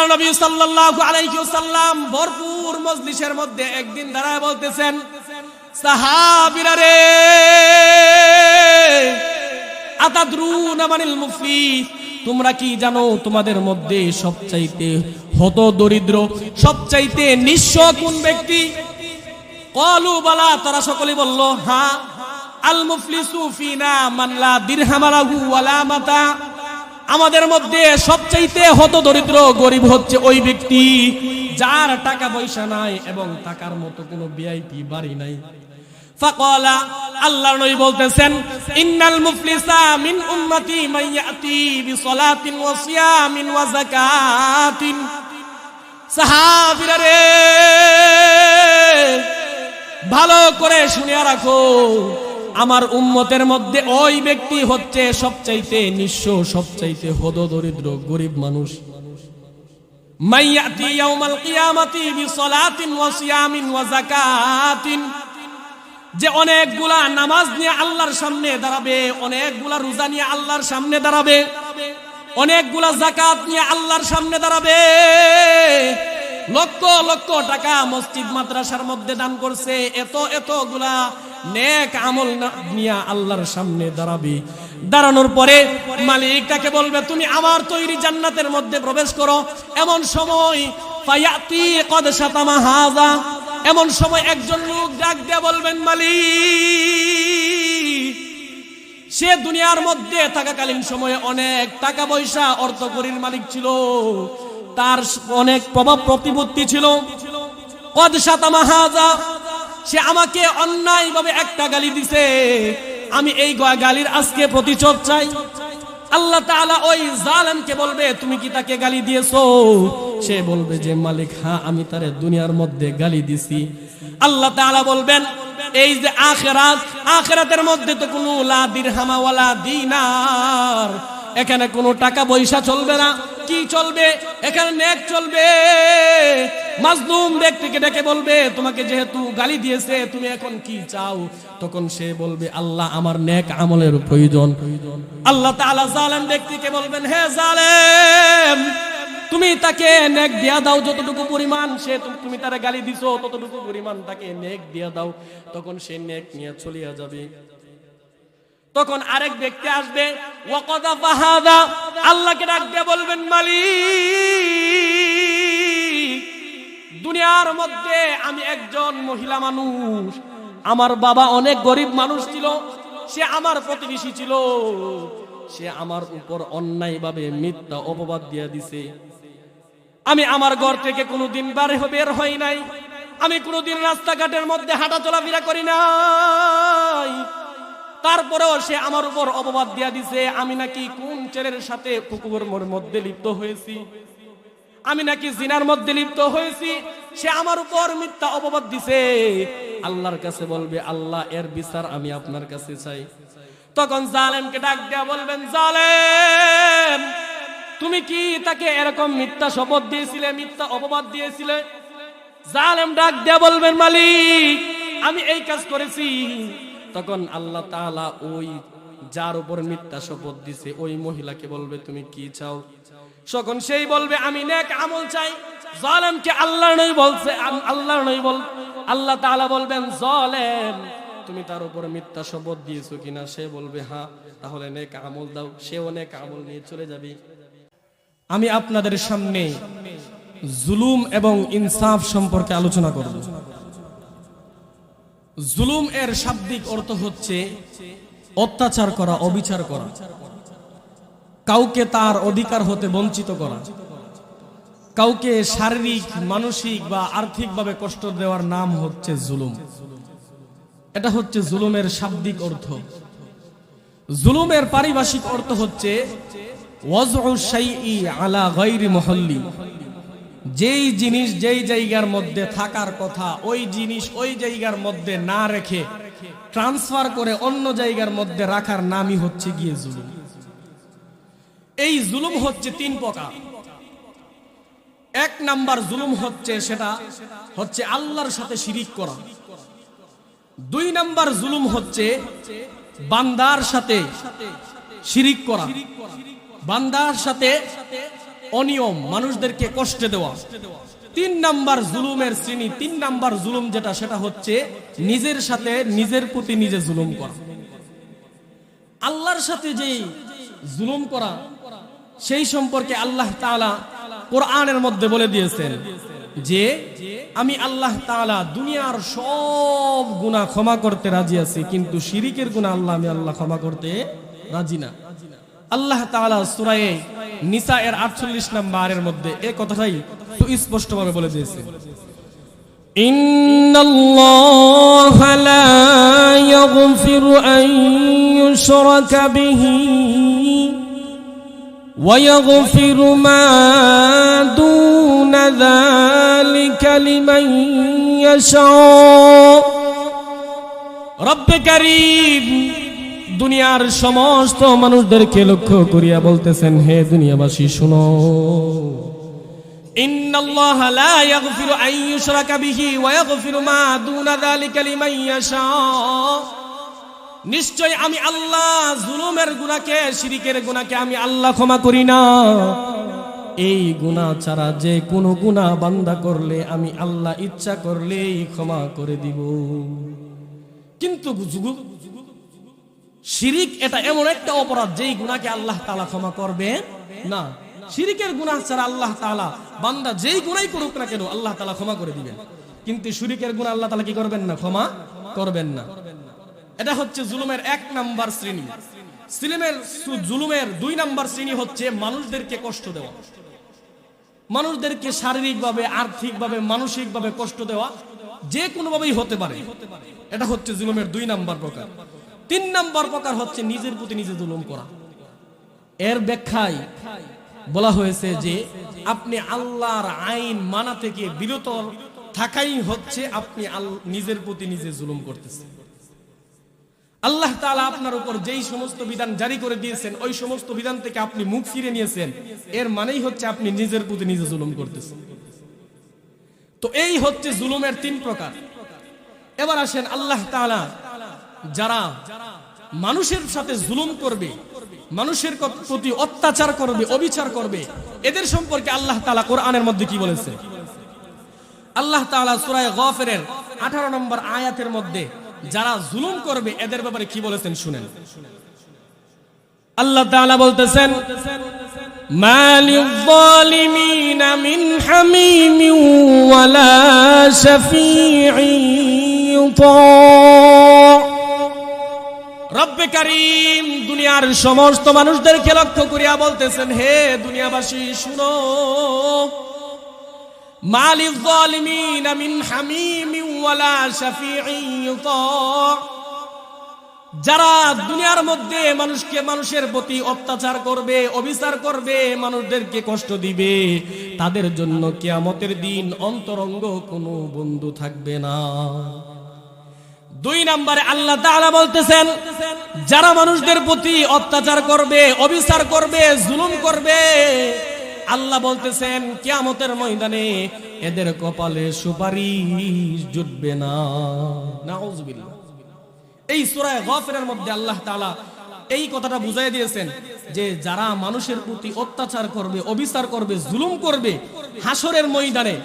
আল্লাহ নবী সাল্লাল্লাহু আলাইহি ওয়াসাল্লাম ভরপুর মজলিসের মধ্যে একদিন দাঁড়ায় বলতেছেন, সাহাবীরা রে, আতাদরুনা মানিল মুফলিস, তোমরা কি জানো তোমাদের মধ্যে সবচাইতে হত দরিদ্র, সবচাইতে নিঃস্ব কোন ব্যক্তি? ক্বালু বালা, তারা সকলেই বলল হ্যাঁ। আল মুফলিসু ফিনা মান লা দিরহাম লাহু ওয়ালা মাতা, আমাদের মধ্যে সবচাইতে হত দরিদ্র গরিব হচ্ছে ওই ব্যক্তি যার টাকা পয়সা নাই এবং টাকার মতো কোনো ভিআইপি বাড়ি নাই। ফাকালা, আল্লাহর নবী বলতেছেন, ইন্নাল মুফলিসা মিন উম্মতি মান ইয়াতি বিসলাতিন ওয়া সিয়ামিন ওয়া যাকাতিন। সাহাবীরা রে, ভালো করে শুনে রাখো, আমার উম্মতের মধ্যে ওই ব্যক্তি হচ্ছে সবচাইতে নিঃস্ব, সবচাইতে হত দরিদ্র গরিব মানুষ। মান ইয়াতি ইয়াউমাল কিয়ামাতি বিসলাতিন ওয়া সিয়ামিন ওয়া যাকাতিন, যে অনেকগুলা নামাজ নিয়ে আল্লাহর সামনে দাঁড়াবে, অনেকগুলা রোজা নিয়ে আল্লাহর সামনে দাঁড়াবে, অনেকগুলা যাকাত নিয়ে আল্লাহর সামনে দাঁড়াবে, লক্ষ লক্ষ টাকা মসজিদ মাদ্রাসার মধ্যে দান করছে, এতগুলা নেক আমল নিয়ে আল্লাহর সামনে দাঁড়াবে। দাঁড়ানোর পরে মালিক তাকে বলবে, তুমি আমার তৈরি জান্নাতের মধ্যে প্রবেশ করো। এমন সময় ফায়াতি কদ শাতামা হাযা, এমন সময় একজন লোক ডাক দিয়ে বলবেন, মালিক, সে দুনিয়ার মধ্যে থাকাকালীন সময়ে অনেক টাকা পয়সা অর্থকরীর মালিক ছিল, তার অনেক প্রভাব প্রতিপত্তি ছিল। কদ শাতামা হাযা, সে আমাকে অন্যায়ভাবে একটা গালি দিছে, আমি এই গালির আজকে প্রতিশোধ চাই। আল্লাহ তাআলা ওই জালেমকে বলবে, তুমি কি তাকে গালি দিয়েছো? সে বলবে যে মালিক, হ্যাঁ, আমি তারে দুনিয়ার মধ্যে গালি দিছি। আল্লাহ তাআলা বলবেন, এই যে আখিরাত, আখিরাতের মধ্যে তো কোনো লা দিরহাম ওয়ালা দিনার, এখানে কোনো টাকা পয়সা চলবে না। কি চলবে? এখানে নেক চলবে। মাজলুম ব্যক্তিকে ডেকে বলবে, তোমাকে যেহেতু গালি দিয়েছে, তুমি এখন কি চাও? তখন সে বলবে, আল্লাহ, আমার নেক আমলের প্রয়োজন। আল্লাহ তাআলা জালেম ব্যক্তিকে বলবেন, হে জালেম, তুমি তাকে নেক দিয়া দাও, যতটুকু পরিমাণ সে তুমি তারে গালি দিছো ততটুকু পরিমাণ তাকে নেক দিয়া দাও। তখন সে নেক নিয়ে চলিয়া যাবে। তখন আরেক ব্যক্তি আসবে, ওয়াকাদা ফাহাদা, আল্লাহকে ডাক দিয়ে বলবেন, মালিক, দুনিয়ার মধ্যে আমি একজন মহিলা মানুষ, আমার বাবা অনেক গরিব মানুষ ছিল, সে আমার প্রতিবেশী ছিল, সে আমার উপর অন্যায়ভাবে মিথ্যা অপবাদ দিয়ে দিছে। আমি আমার ঘর থেকে কোনোদিন বের হই নাই, আমি কোনোদিন রাস্তাঘাটের মধ্যে হাঁটা চলাফেরা করি নাই, তারপরেও সে আমার উপর অপবাদ দিয়া দিছে, আমি নাকি কোন ছেলের সাথে পুকুরের মধ্যে লিপ্ত হয়েছি, আমি নাকি জিনার মধ্যে লিপ্ত হয়েছি, সে আমার উপর মিথ্যা অপবাদ দিছে। আল্লাহর কাছে বলবে, আল্লাহ, এর বিচার আমি আপনার কাছে চাই। তখন জালেমকে ডাক দেয়া বলবেন, জালেম, তুমি কি তাকে এরকম মিথ্যা শপথ দিয়েছিলে, মিথ্যা অপবাদ দিয়েছিলে? জালেম ডাক দেয়া বলবেন, মালিক, আমি এই কাজ করেছি। তখন আল্লাহ তাআলা ওই যার উপর মিথ্যা শপথ দিছে ওই মহিলাকে বলবে, তুমি কি চাও? তখন সেই বলবে, আমি নেক আমল চাই। জালেমকে আল্লাহর নবী বলছে, আল্লাহ তাআলা বলবেন, জালেম, তুমি তার উপর মিথ্যা শপথ দিয়েছো কিনা? সে বলবে, হ্যাঁ। তাহলে নেক আমল দাও। সেও নেক আমল নিয়ে চলে যাবে। আমি আপনাদের সামনে জুলুম এবং ইনসাফ সম্পর্কে আলোচনা করব। জুলুম এর শাব্দিক অর্থ হচ্ছে অত্যাচার করা, অবিচার করা, কাউকে তার অধিকার হতে বঞ্চিত করা, কাউকে শারীরিক, মানসিক বা আর্থিকভাবে কষ্ট দেওয়ার নাম হচ্ছে জুলুম। এটা হচ্ছে জুলুমের শাব্দিক অর্থ। জুলুমের পারিভাষিক অর্থ হচ্ছে ওয়াজউ শাইই আলা গায়রি মুহাল্লি, যেই জিনিস যেই জায়গার মধ্যে থাকার কথা ওই জিনিস ওই জায়গার মধ্যে না রেখে ট্রান্সফার করে অন্য জায়গার মধ্যে রাখার নামই হচ্ছে গিয়ে জুলুম। এই জুলুম হচ্ছে তিন প্রকার। এক নাম্বার জুলুম হচ্ছে, সেটা হচ্ছে আল্লাহর সাথে শিরিক করা। দুই নাম্বার জুলুম হচ্ছে বান্দার সাথে শিরিক করা, বান্দার সাথে অনিয়ম, মানুষদেরকে কষ্ট দেওয়া। 3 নাম্বার জুলুমের শ্রেণী, 3 নাম্বার জুলুম যেটা, সেটা হচ্ছে নিজের সাথে নিজের প্রতি নিজে জুলুম করা। আল্লাহর সাথে যে জুলুম করা, সেই সম্পর্কে আল্লাহ তাআলা কোরআনের মধ্যে বলে দিয়েছেন যে আমি আল্লাহ তাআলা দুনিয়ার সব গুনাহ ক্ষমা করতে রাজি আছি, কিন্তু শিরিকের গুনাহ আমি আল্লাহ ক্ষমা করতে রাজি না। আল্লাহ তাআলা সূরা নিসা এর 48 নম্বরের মধ্যে এই কথাটাই সুস্পষ্টভাবে বলে দিয়েছেন, ইন্নাল্লাহা লা ইয়াগফিরু আন ইউশরাকা বিহি ওয়া ইয়াগফিরু মা দুনা যালিকা লিমান ইয়াশা। রব্বে কারীম দুনিয়ার সমস্ত মানুষদেরকে লক্ষ্য করিয়া বলতেছেন, হে দুনিয়াবাসী শুনো, ইন্নাল্লাহা লা ইয়াগফিরু আন ইউশরাকা বিহি ওয়া ইয়াগফিরু মা দুনা যালিকা লিমান ইয়াশা। নিশ্চয় আমি আল্লাহ জুলুমের গুনাহকে, শিরকের গুনাহকে আমি আল্লাহ ক্ষমা করি না। এই গুনাহ ছাড়া যে কোনো গুনাহ বান্দা করলে আমি আল্লাহ ইচ্ছা করলেই ক্ষমা করে দিব। কিন্তু শিরিক এটা এমন একটা অপরাধ যেই গুনাহকে আল্লাহ তাআলা ক্ষমা করবে না। শিরিকের গুনাহ ছাড়া আল্লাহ তাআলা বান্দা যেই গুনাহই করুক না কেন আল্লাহ তাআলা ক্ষমা করে দিবেন, কিন্তু শিরিকের গুনাহ আল্লাহ তাআলা কি করবেন না? ক্ষমা করবেন না। এটা হচ্ছে জুলুমের 1 নাম্বার শ্রেণী। জুলুমের 2 নাম্বার শ্রেণী হচ্ছে মানুষদেরকে কষ্ট দেওয়া, মানুষদেরকে শারীরিকভাবে, আর্থিকভাবে, মানসিকভাবে কষ্ট দেওয়া, যে কোনোভাবেই হতে পারে। এটা হচ্ছে জুলুমের 2 নাম্বার প্রকার। 3 নাম্বার প্রকার হচ্ছে নিজের প্রতি নিজে জুলুম করা। এর ব্যাখ্যায় বলা হয়েছে যে আপনি আল্লাহর আইন মানা থেকে বিরত থাকাই হচ্ছে আপনি নিজের প্রতি নিজে জুলুম করতেছেন। আল্লাহ তাআলা আপনার উপর যেই সমস্ত বিধান জারি করে দিয়েছেন ওই সমস্ত বিধান থেকে আপনি মুখ ফিরে নিয়েছেন, এর মানেই হচ্ছে আপনি নিজের প্রতি নিজে জুলুম করতেছেন। তো এই হচ্ছে জুলুমের 3 প্রকার। এবার আসেন আল্লাহ তাআলা যারা মানুষের সাথে জুলুম করবে, মানুষের প্রতি অত্যাচার করবে, অবিচার করবে, এদের সম্পর্কে আল্লাহ তাআলা কোরআনের মধ্যে কি বলেছে? আল্লাহ তাআলা সূরা গাফিরের 18 নম্বর আয়াতের মধ্যে যারা জুলুম করবে এদের ব্যাপারে কি বলেছেন শুনেন। আল্লাহ তাআলা বলতেছেন, মালিল যালিমিনা মিন হামিমিন ওয়ালা শাফীঈন ইউতা। রব্বে কারীম দুনিয়ার সমস্ত মানুষদেরকে লক্ষ্য করিয়া বলতেছেন, হে দুনিয়াবাসী শুনো, মালিল যালিমিনা মিন হামিমিন ওয়ালা শাফীঈন ইউতা। যারা দুনিয়ার মধ্যে মানুষের প্রতি অত্যাচার করবে, অবিচার করবে, মানুষদেরকে কষ্ট দিবে, তাদের জন্য কিয়ামতের দিন অন্তরঙ্গ কোনো বন্ধু থাকবে না। 2 নম্বরে আল্লাহ তাআলা বলতেছেন, যারা মানুষদের প্রতি অত্যাচার করবে, অবিচার করবে, জুলুম করবে, আল্লাহ বলতেছেন কিয়ামতের ময়দানে এদের কপালে সুপারিশ জুটবে না। নাউযুবিল্লাহ। এই সূরা গাফিরের মধ্যে আল্লাহ তাআলা এই কথাটা বুঝাই দিয়েছেন যে যারা মানুষের প্রতি অত্যাচার করবে, অবিচার করবে, জুলুম করবে, হাসরের ময়দানে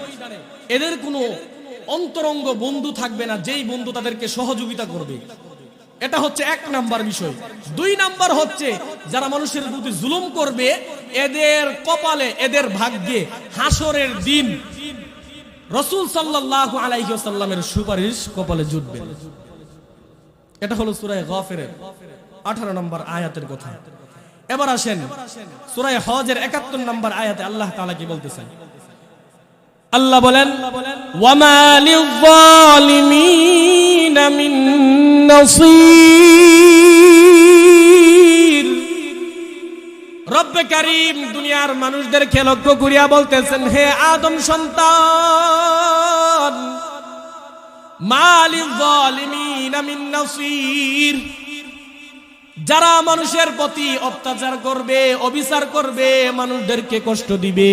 এদের কোনো অন্তরঙ্গ বন্ধু থাকবে না, যেই বন্ধু তাদেরকে সহযোগিতা করবে। এটা হচ্ছে 1 নাম্বার বিষয়। 2 নাম্বার হচ্ছে যারা মানুষের প্রতি জুলুম করবে এদের কপালে, এদের ভাগ্যে হাসরের দিন রাসূল সাল্লাল্লাহু আলাইহি ওয়াসাল্লামের সুপারিশ কপালে জুটবে। এটা হলো সূরা গাফিরের 18 নম্বর আয়াতের কথা। এবার আসেন সূরা হজের 71 নম্বর আয়াতে আল্লাহ তাআলা কি বলতেছেন? আল্লাহ বলেন, ওয়ামা লিয-যালিমিনা মিন নাসীর। রব্বে কারীম দুনিয়ার মানুষদেরকে লক্ষ্য করিয়া বলতেছেন, হে আদম সন্তান, মা লিয-যালিমিনা মিন নাসীর। যারা মানুষের প্রতি অত্যাচার করবে, অবিচার করবে, মানুষদেরকে কষ্ট দিবে,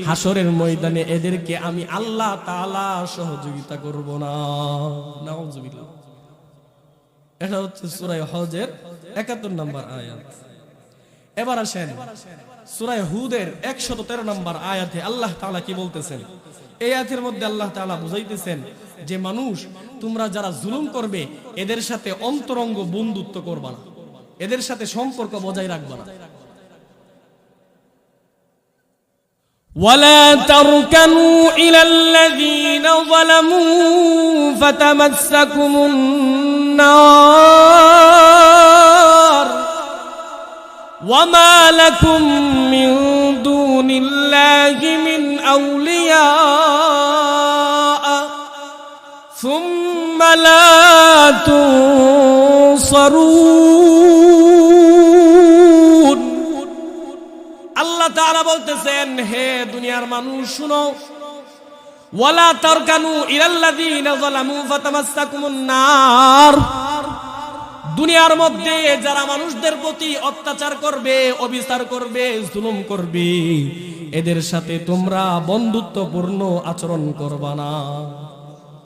হাসরের ময়দানে এদেরকে আমি আল্লাহ তাআলা সহযোগিতা করব না। নাউযুবিল্লাহ। এটা হচ্ছে সূরা হজের 71 নম্বর আয়াত। এবার আসেন সূরা হুদের 113 নম্বর আয়াতে আল্লাহ তাআলা কি বলতেছেন? এই আয়াতের মধ্যে আল্লাহ তাআলা বুঝাইতেছেন যে মানুষ তোমরা যারা জুলুম করবে এদের সাথে অন্তরঙ্গ বন্ধুত্ব করবা না, এদের সাথে সম্পর্ক বজায় রাখবা না। ولا تركنوا إلى الذين ظلموا فتمسكم النار وما لكم من دون الله من أولياء ثم لا تنصرون। আল্লাহ তাআলা বলতেছেন, হে দুনিয়ার মানুষ শুনো, ওয়ালা তারকানু ইলাল্লাযীনা যালামু ফাতামাসসাকুমুন নার, দুনিয়ার মধ্যে যারা মানুষদের প্রতি অত্যাচার করবে, অবিচার করবে, জুলুম করবে, এদের সাথে তোমরা বন্ধুত্বপূর্ণ আচরণ করবা না।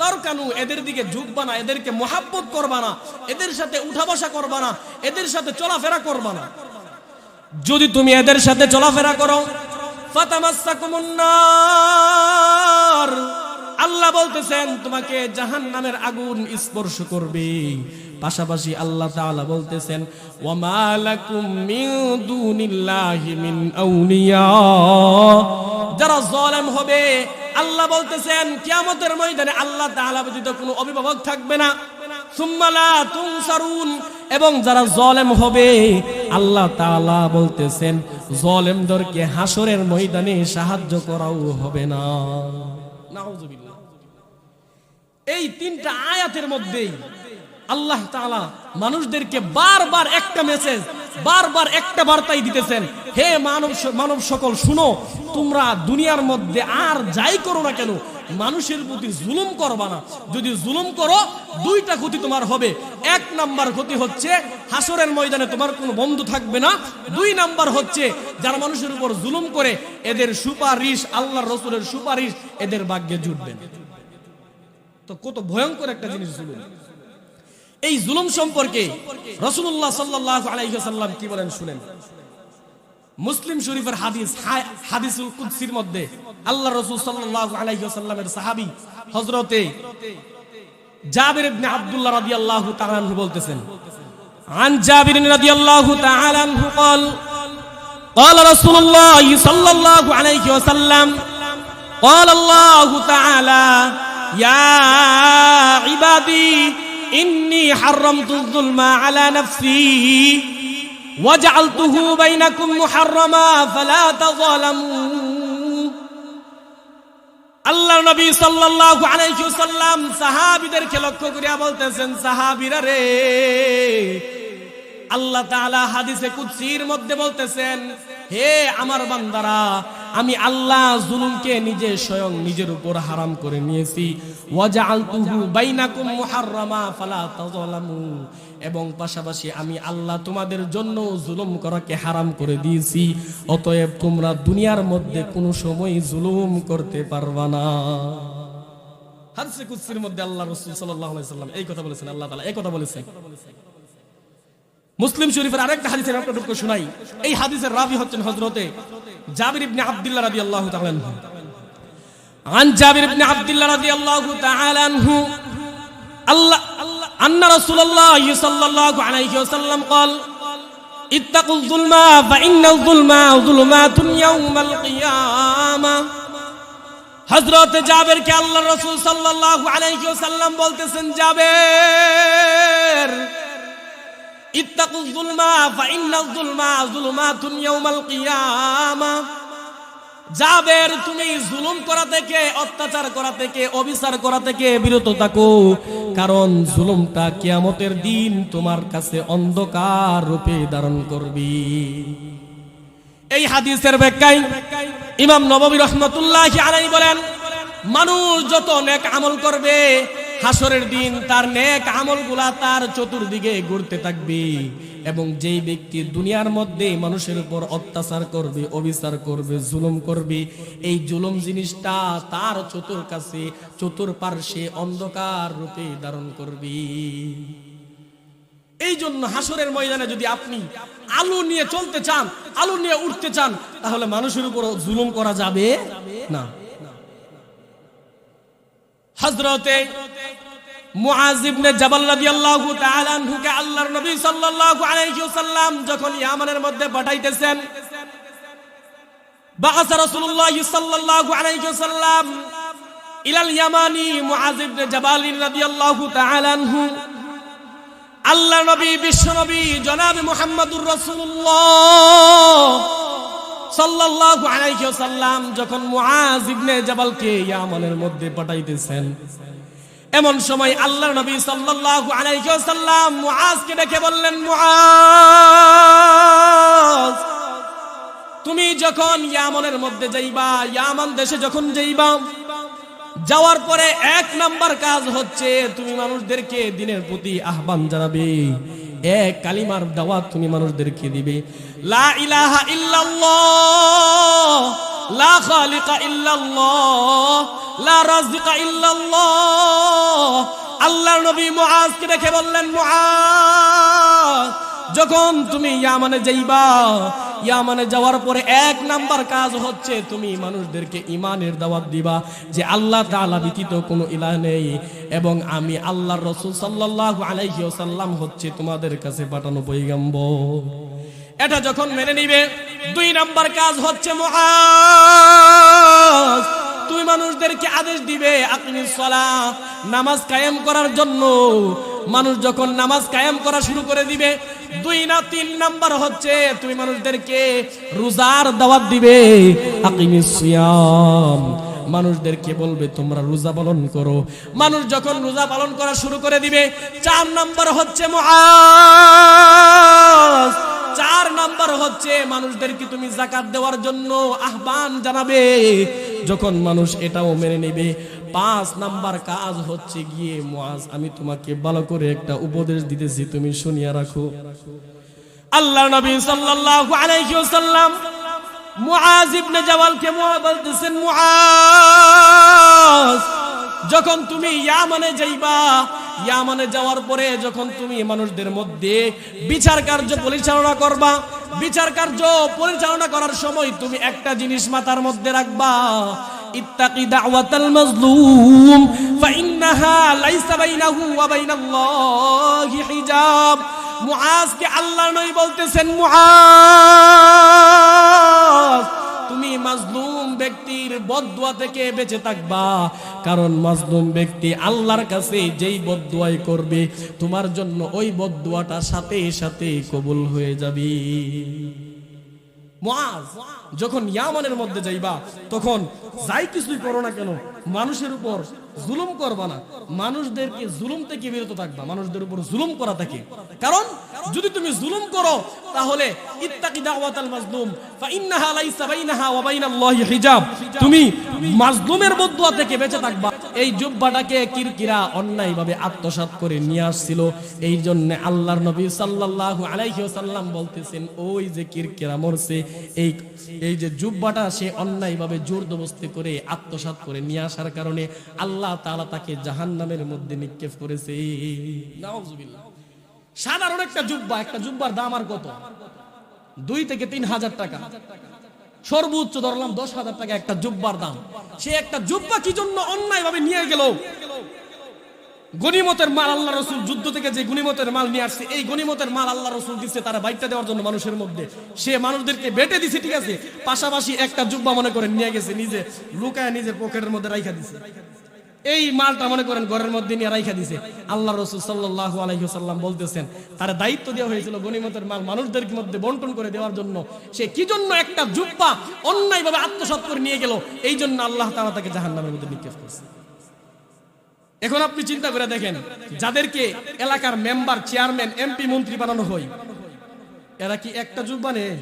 তারকানু, এদের দিকে ঝুঁকবা না, এদেরকে মহাব্বত করবা না, এদের সাথে উঠা বসা করবা না, এদের সাথে চলাফেরা করবা না। যদি তুমি এদের সাথে চলাফেরা করো, ফাতামাসসাকুমুন নার, আল্লাহ বলতেছেন তোমাকে জাহান্নামের আগুন স্পর্শ করবে। পাশাপাশি আল্লাহ তাআলা বলতেছেন, ওয়া মা লাকুম মিন দুনিল্লাহি মিন আউলিয়া, যারা জালেম হবে আল্লাহ বলতেছেন কিয়ামতের ময়দানে আল্লাহ তাআলা ব্যতীত কোনো অভিভাবক থাকবে না। সুম্মা লা তুনসারুন, এবং যারা জালেম হবে আল্লাহ তাআলা বলতেছেন জালেমদেরকে হাসরের ময়দানে সাহায্য করাও হবে না। নাউযুবিল্লাহ। এই তিনটা আয়াতের মধ্যেই আল্লাহ তাআলা মানুষদেরকে বারবার একটা মেসেজ, বারবার একটা বার্তাই দিতেছেন, হে মানব সকল শুনো, তোমরা দুনিয়ার মধ্যে আর যাই করো না কেন মানুষের প্রতি জুলুম করবা না। যদি জুলুম করো দুইটা ক্ষতি তোমার হবে। এক নাম্বার ক্ষতি হচ্ছে হাসরের ময়দানে তোমার কোনো বন্ধু থাকবে না। দুই নাম্বার হচ্ছে যারা মানুষের উপর জুলুম করে এদের সুপারিশ, আল্লাহর রাসূলের সুপারিশ এদের ভাগ্যে জুটবে না। তো কত ভয়ঙ্কর একটা জিনিস জুলুম। এই জুলুম সম্পর্কে রাসূলুল্লাহ সাল্লাল্লাহু আলাইহি ওয়াসাল্লাম কি বলেন শুনেন। মুসলিম শরীফের হাদিস, হাদিসুল কুদসির মধ্যে আল্লাহ রাসূল সাল্লাল্লাহু আলাইহি ওয়াসাল্লামের সাহাবী হযরতে জাবির ইবনে আব্দুল্লাহ রাদিয়াল্লাহু তাআলা আনহু বলতেছেন, আন জাবির রাদিয়াল্লাহু তাআলা আনহু قال قال رسول الله صلى الله عليه وسلم قال الله تعالى يا عبادي إني حرمت الظلم على نفسي وجعلته بينكم محرما فلا تظالموا। আল্লাহর নবী সাল্লাল্লাহু আলাইহি ওয়াসাল্লাম সাহাবীদেরকে লক্ষ্য করে বলতেছেন, সাহাবীরা রে, আল্লাহ তাআলা হাদিসে কুদসির মধ্যে বলতেছেন, হে আমার বান্দারা, আমি আল্লাহ জুলুমকে নিজে স্বয়ং নিজের উপর হারাম করে নিয়েছি। ওয়াজআলতুহু বাইনাকুম মুহাররামা ফালা তাযালামু, এবং পাশাপাশি আমি আল্লাহ তোমাদের জন্য জুলুম করাকে হারাম করে দিয়েছি, অতএব তোমরা দুনিয়ার মধ্যে কোনো সময় জুলুম করতে পারবা না। হাদিসে কুদসির মধ্যে আল্লাহ রাসূল সাল্লাল্লাহু আলাইহি ওয়াসাল্লাম এই কথা বলেছেন, আল্লাহ তাআলা এই কথা বলেছেন। মুসলিম শরীফের আরেকটা হাদিসের আপনাদেরকে শোনাই। এই হাদিসের রাবি হচ্ছেন হযরতে জাবির ইবনে আব্দুল্লাহ রাদিয়াল্লাহু তাআলা আনহু। আন জাবির ইবনে আব্দুল্লাহ রাদিয়াল্লাহু তাআলা আনহু আল্লাহ আন্না রাসূলুল্লাহ সাল্লাল্লাহু আলাইহি ওয়াসাল্লাম قال ইত্তাকুল যুলমা ফাইন্নাল যুলমা যুলুমাতুন ইয়াউমাল কিয়ামা। হযরত জাবির কে আল্লাহর রাসূল সাল্লাল্লাহু আলাইহি ওয়াসাল্লাম বলতেছেন, জাবির ইত্তাকুল যুলমা ফাইন্নাল যুলমা যুলুমাতুন ইয়াউমাল কিয়ামা। জাবের, তুমি জুলুম করা থেকে, অত্যাচার করা থেকে, অবিচার করা থেকে বিরত থাকো, কারণ জুলুমটা কিয়ামতের দিন তোমার কাছে অন্ধকার রূপে ধারণ করবে। এই হাদিসের ব্যাখ্যায় ইমাম নববী রাহমাতুল্লাহি আলাইহি বলেন, মানুষ যত নেক আমল করবে হাসরের দিন তার নেক আমলগুলা তার চতুর্দিকে ঘুরতে থাকবে, এবং যেই ব্যক্তি দুনিয়ার মধ্যে মানুষের উপর অত্যাচার করবে, অবিচার করবে, জুলুম করবে, এই জুলুম জিনিসটা তার চতুর্পার্শ্বে অন্ধকার রূপে ধারণ করবে। এই জন্য হাসরের ময়দানে যদি আপনি আলো নিয়ে চলতে চান, আলো নিয়ে উঠতে চান, তাহলে মানুষের উপর জুলুম করা যাবে না। হযরতে মুআজ ইবনে জাবাল রাদিয়াল্লাহু তাআলা আনহুকে আল্লাহর নবী সাল্লাল্লাহু আলাইহি ওয়াসাল্লাম যখন ইয়ামানের মধ্যে পাঠাইতেছেন, বাআসা রাসূলুল্লাহ সাল্লাল্লাহু আলাইহি ওয়াসাল্লাম ইলাল ইয়ামানি মুআজ ইবনে জাবাল রাদিয়াল্লাহু তাআলা আনহু। আল্লাহর নবী বিশ্ব নবী জনাব মুহাম্মদুর রাসূলুল্লাহ সাল্লাল্লাহু আলাইহি ওয়াসাল্লাম যখন মুআজ ইবনে জাবালকে ইয়ামানের মধ্যে পাঠাইতেছেন, এমন সময় আল্লাহর নবী সাল্লাল্লাহু আলাইহি ওয়াসাল্লাম মুআজকে ডেকে বললেন, মুআজ, তুমি যখন ইয়ামানের মধ্যে যাইবা, ইয়ামান দেশে যখন যাইবা, যাওয়ার পরে এক নাম্বার কাজ হচ্ছে তুমি মানুষদেরকে দ্বীনের প্রতি আহ্বান জানাবে, এক কালিমার দাওয়াত তুমি মানুষদেরকে দিবে, লা ইলাহা ইল্লাল্লাহ, লা খালিকা ইল্লাল্লাহ, লা রাযিকা ইল্লাল্লাহ। আল্লাহর নবী মুআজকে দেখে বললেন, মুআজ, যখন তুমি ইয়ামানে যাইবা, ইয়ামানে যাওয়ার পরে এক নাম্বার কাজ হচ্ছে তুমি মানুষদেরকে ঈমানের দাওয়াত দিবা যে আল্লাহ তাআলা ব্যতীত কোনো ইলাহ নেই এবং আমি আল্লাহর রাসূল সাল্লাল্লাহু আলাইহি ওয়াসাল্লাম হচ্ছে তোমাদের কাছে পাঠানো পয়গম্বর। এটা যখন মেনে নিবে, দুই নাম্বার কাজ হচ্ছে মুআজ, তুমি মানুষদেরকে আদেশ দিবে আকিমিস সালাহ, নামাজ কায়েম করার জন্য। মানুষ যখন নামাজ কায়েম করা শুরু করে দিবে, দুই না তিন নাম্বার হচ্ছে তুমি মানুষদেরকে রোজার দাওয়াত দিবে, আকিমিস সিয়াম, মানুষদেরকে বলবে তোমরা রোজা পালন করো। মানুষ যখন রোজা পালন করা শুরু করে দিবে, চার নাম্বার হচ্ছে মুআজ, চার নাম্বার হচ্ছে মানুষদেরকে তুমি যাকাত দেওয়ার জন্য আহ্বান জানাবে। যখন মানুষ এটাও মেনে নেবে, পাঁচ নাম্বার কাজ হচ্ছে গিয়ে, মুআজ, আমি তোমাকে ভালো করে একটা উপদেশ দিতেছি, তুমি শুনিয়া রাখো। আল্লাহর নবী সাল্লাল্লাহু আলাইহি ওয়াসাল্লাম মুআজ ইবনে জাবালকে বলতেছেন, মুআজ, যখন তুমি ইয়ামানে যাইবা, ইয়ামানে যাওয়ার পরে যখন তুমি মানুষদের মধ্যে বিচার কার্য পরিচালনা করবা, বিচার কার্য পরিচালনা করার সময় তুমি একটা জিনিস মাথার মধ্যে রাখবা, ইত্তাকি দাওয়াতাল মাজলুম ফাইন্নাহা লাইসা বাইনাহু ওয়া বাইনাল্লাহি হিজাব। মুআজকে আল্লাহর নবী বলতেছেন, মুআজ, তুমি মাজলুম ব্যক্তির বদদুয়া থেকে বেঁচে থাকবা, কারণ মাজলুম ব্যক্তি আল্লাহর কাছে যেই বদদুয়াই করবে তোমার জন্য ওই বদদুয়াটা সাথে সাথে কবুল হয়ে যাবে। মুআজ, যখন ইয়ামানের মধ্যে যাইবা, তখন যাই কিছুই করো না কেন মানুষের উপর জুলুম করবা না, মানুষদেরকে জুলুম থেকে বিরত থাকবা, মানুষদের উপর জুলুম করা থাকে। কারণ যদি তুমি জুলুম করো তাহলে ইত্তাকি দাওয়াতাল মাজলুম ফাইন্নাহা লাইসা বাইনাহা ওয়া বাইনাল্লাহি হিজাব, তুমি মাজলুমের বদদুয়া থেকে বেঁচে থাকবা। এই জুব্বাটাকে কিরকিরা অন্যায়ভাবে আত্মসাৎ করে নিয়ে আসছিল, এই জন্য আল্লাহর নবী সাল্লাল্লাহু আলাইহি ওয়াসাল্লাম বলতেছেন, ওই যে কিরকিরা মরছে, এই যে জুব্বাটা সে অন্যায়ভাবে জোরদবস্তি করে আত্মসাৎ করে নিয়ে আসার কারণে আল্লাহ তাআলা তাকে জাহান্নামের মধ্যে নিক্ষেপ করেছে। নাউজুবিল্লাহ। সাধারণ একটা জুব্বার দাম আর কত? 2 থেকে 3 হাজার টাকা, সর্বোচ্চ ধরলাম 10,000 টাকা একটা জুব্বার দাম। সে একটা জুব্বা কি জন্য অন্যায়ভাবে নিয়ে গেল? গনিমতের মাল আল্লাহ রাসূল যুদ্ধ থেকে যে গনিমতের মাল নিয়ে আসছে, এই গনিমতের মাল আল্লাহ রাসূল দিচ্ছে তারা বাইটটা দেওয়ার জন্য মানুষের মধ্যে। সে মানুষদেরকে বেটে দিছে, ঠিক আছে, পাশাপাশি একটা জুব্বা মনে করেন নিয়ে গেছে, নিজে লুকায় নিজের পকেটের মধ্যে রাইখা দিছে। এই মালটা মনে করেন ঘরের মধ্যে নিয়ে রাইখা দিছে। আল্লাহ রাসূল সাল্লাল্লাহু আলাইহি ওয়াসাল্লাম বলতেছেন, তার দায়িত্ব দেওয়া হয়েছিল গনিমতের মাল মানুষদের মধ্যে বন্টন করে দেওয়ার জন্য। সে কি জন্য একটা জুব্বা অন্যায়ভাবে আত্মসাৎ করে নিয়ে গেল, এই জন্য আল্লাহ তাআলা তাকে জাহান্নামের মধ্যে নিক্ষেপ করছে। এখন আপনি চিন্তা করে দেখেন, যাদেরকে এলাকার মেম্বার, চেয়ারম্যান, এমপি, মন্ত্রী বানানো হয়, এরা কি একটা জুব্বা নেই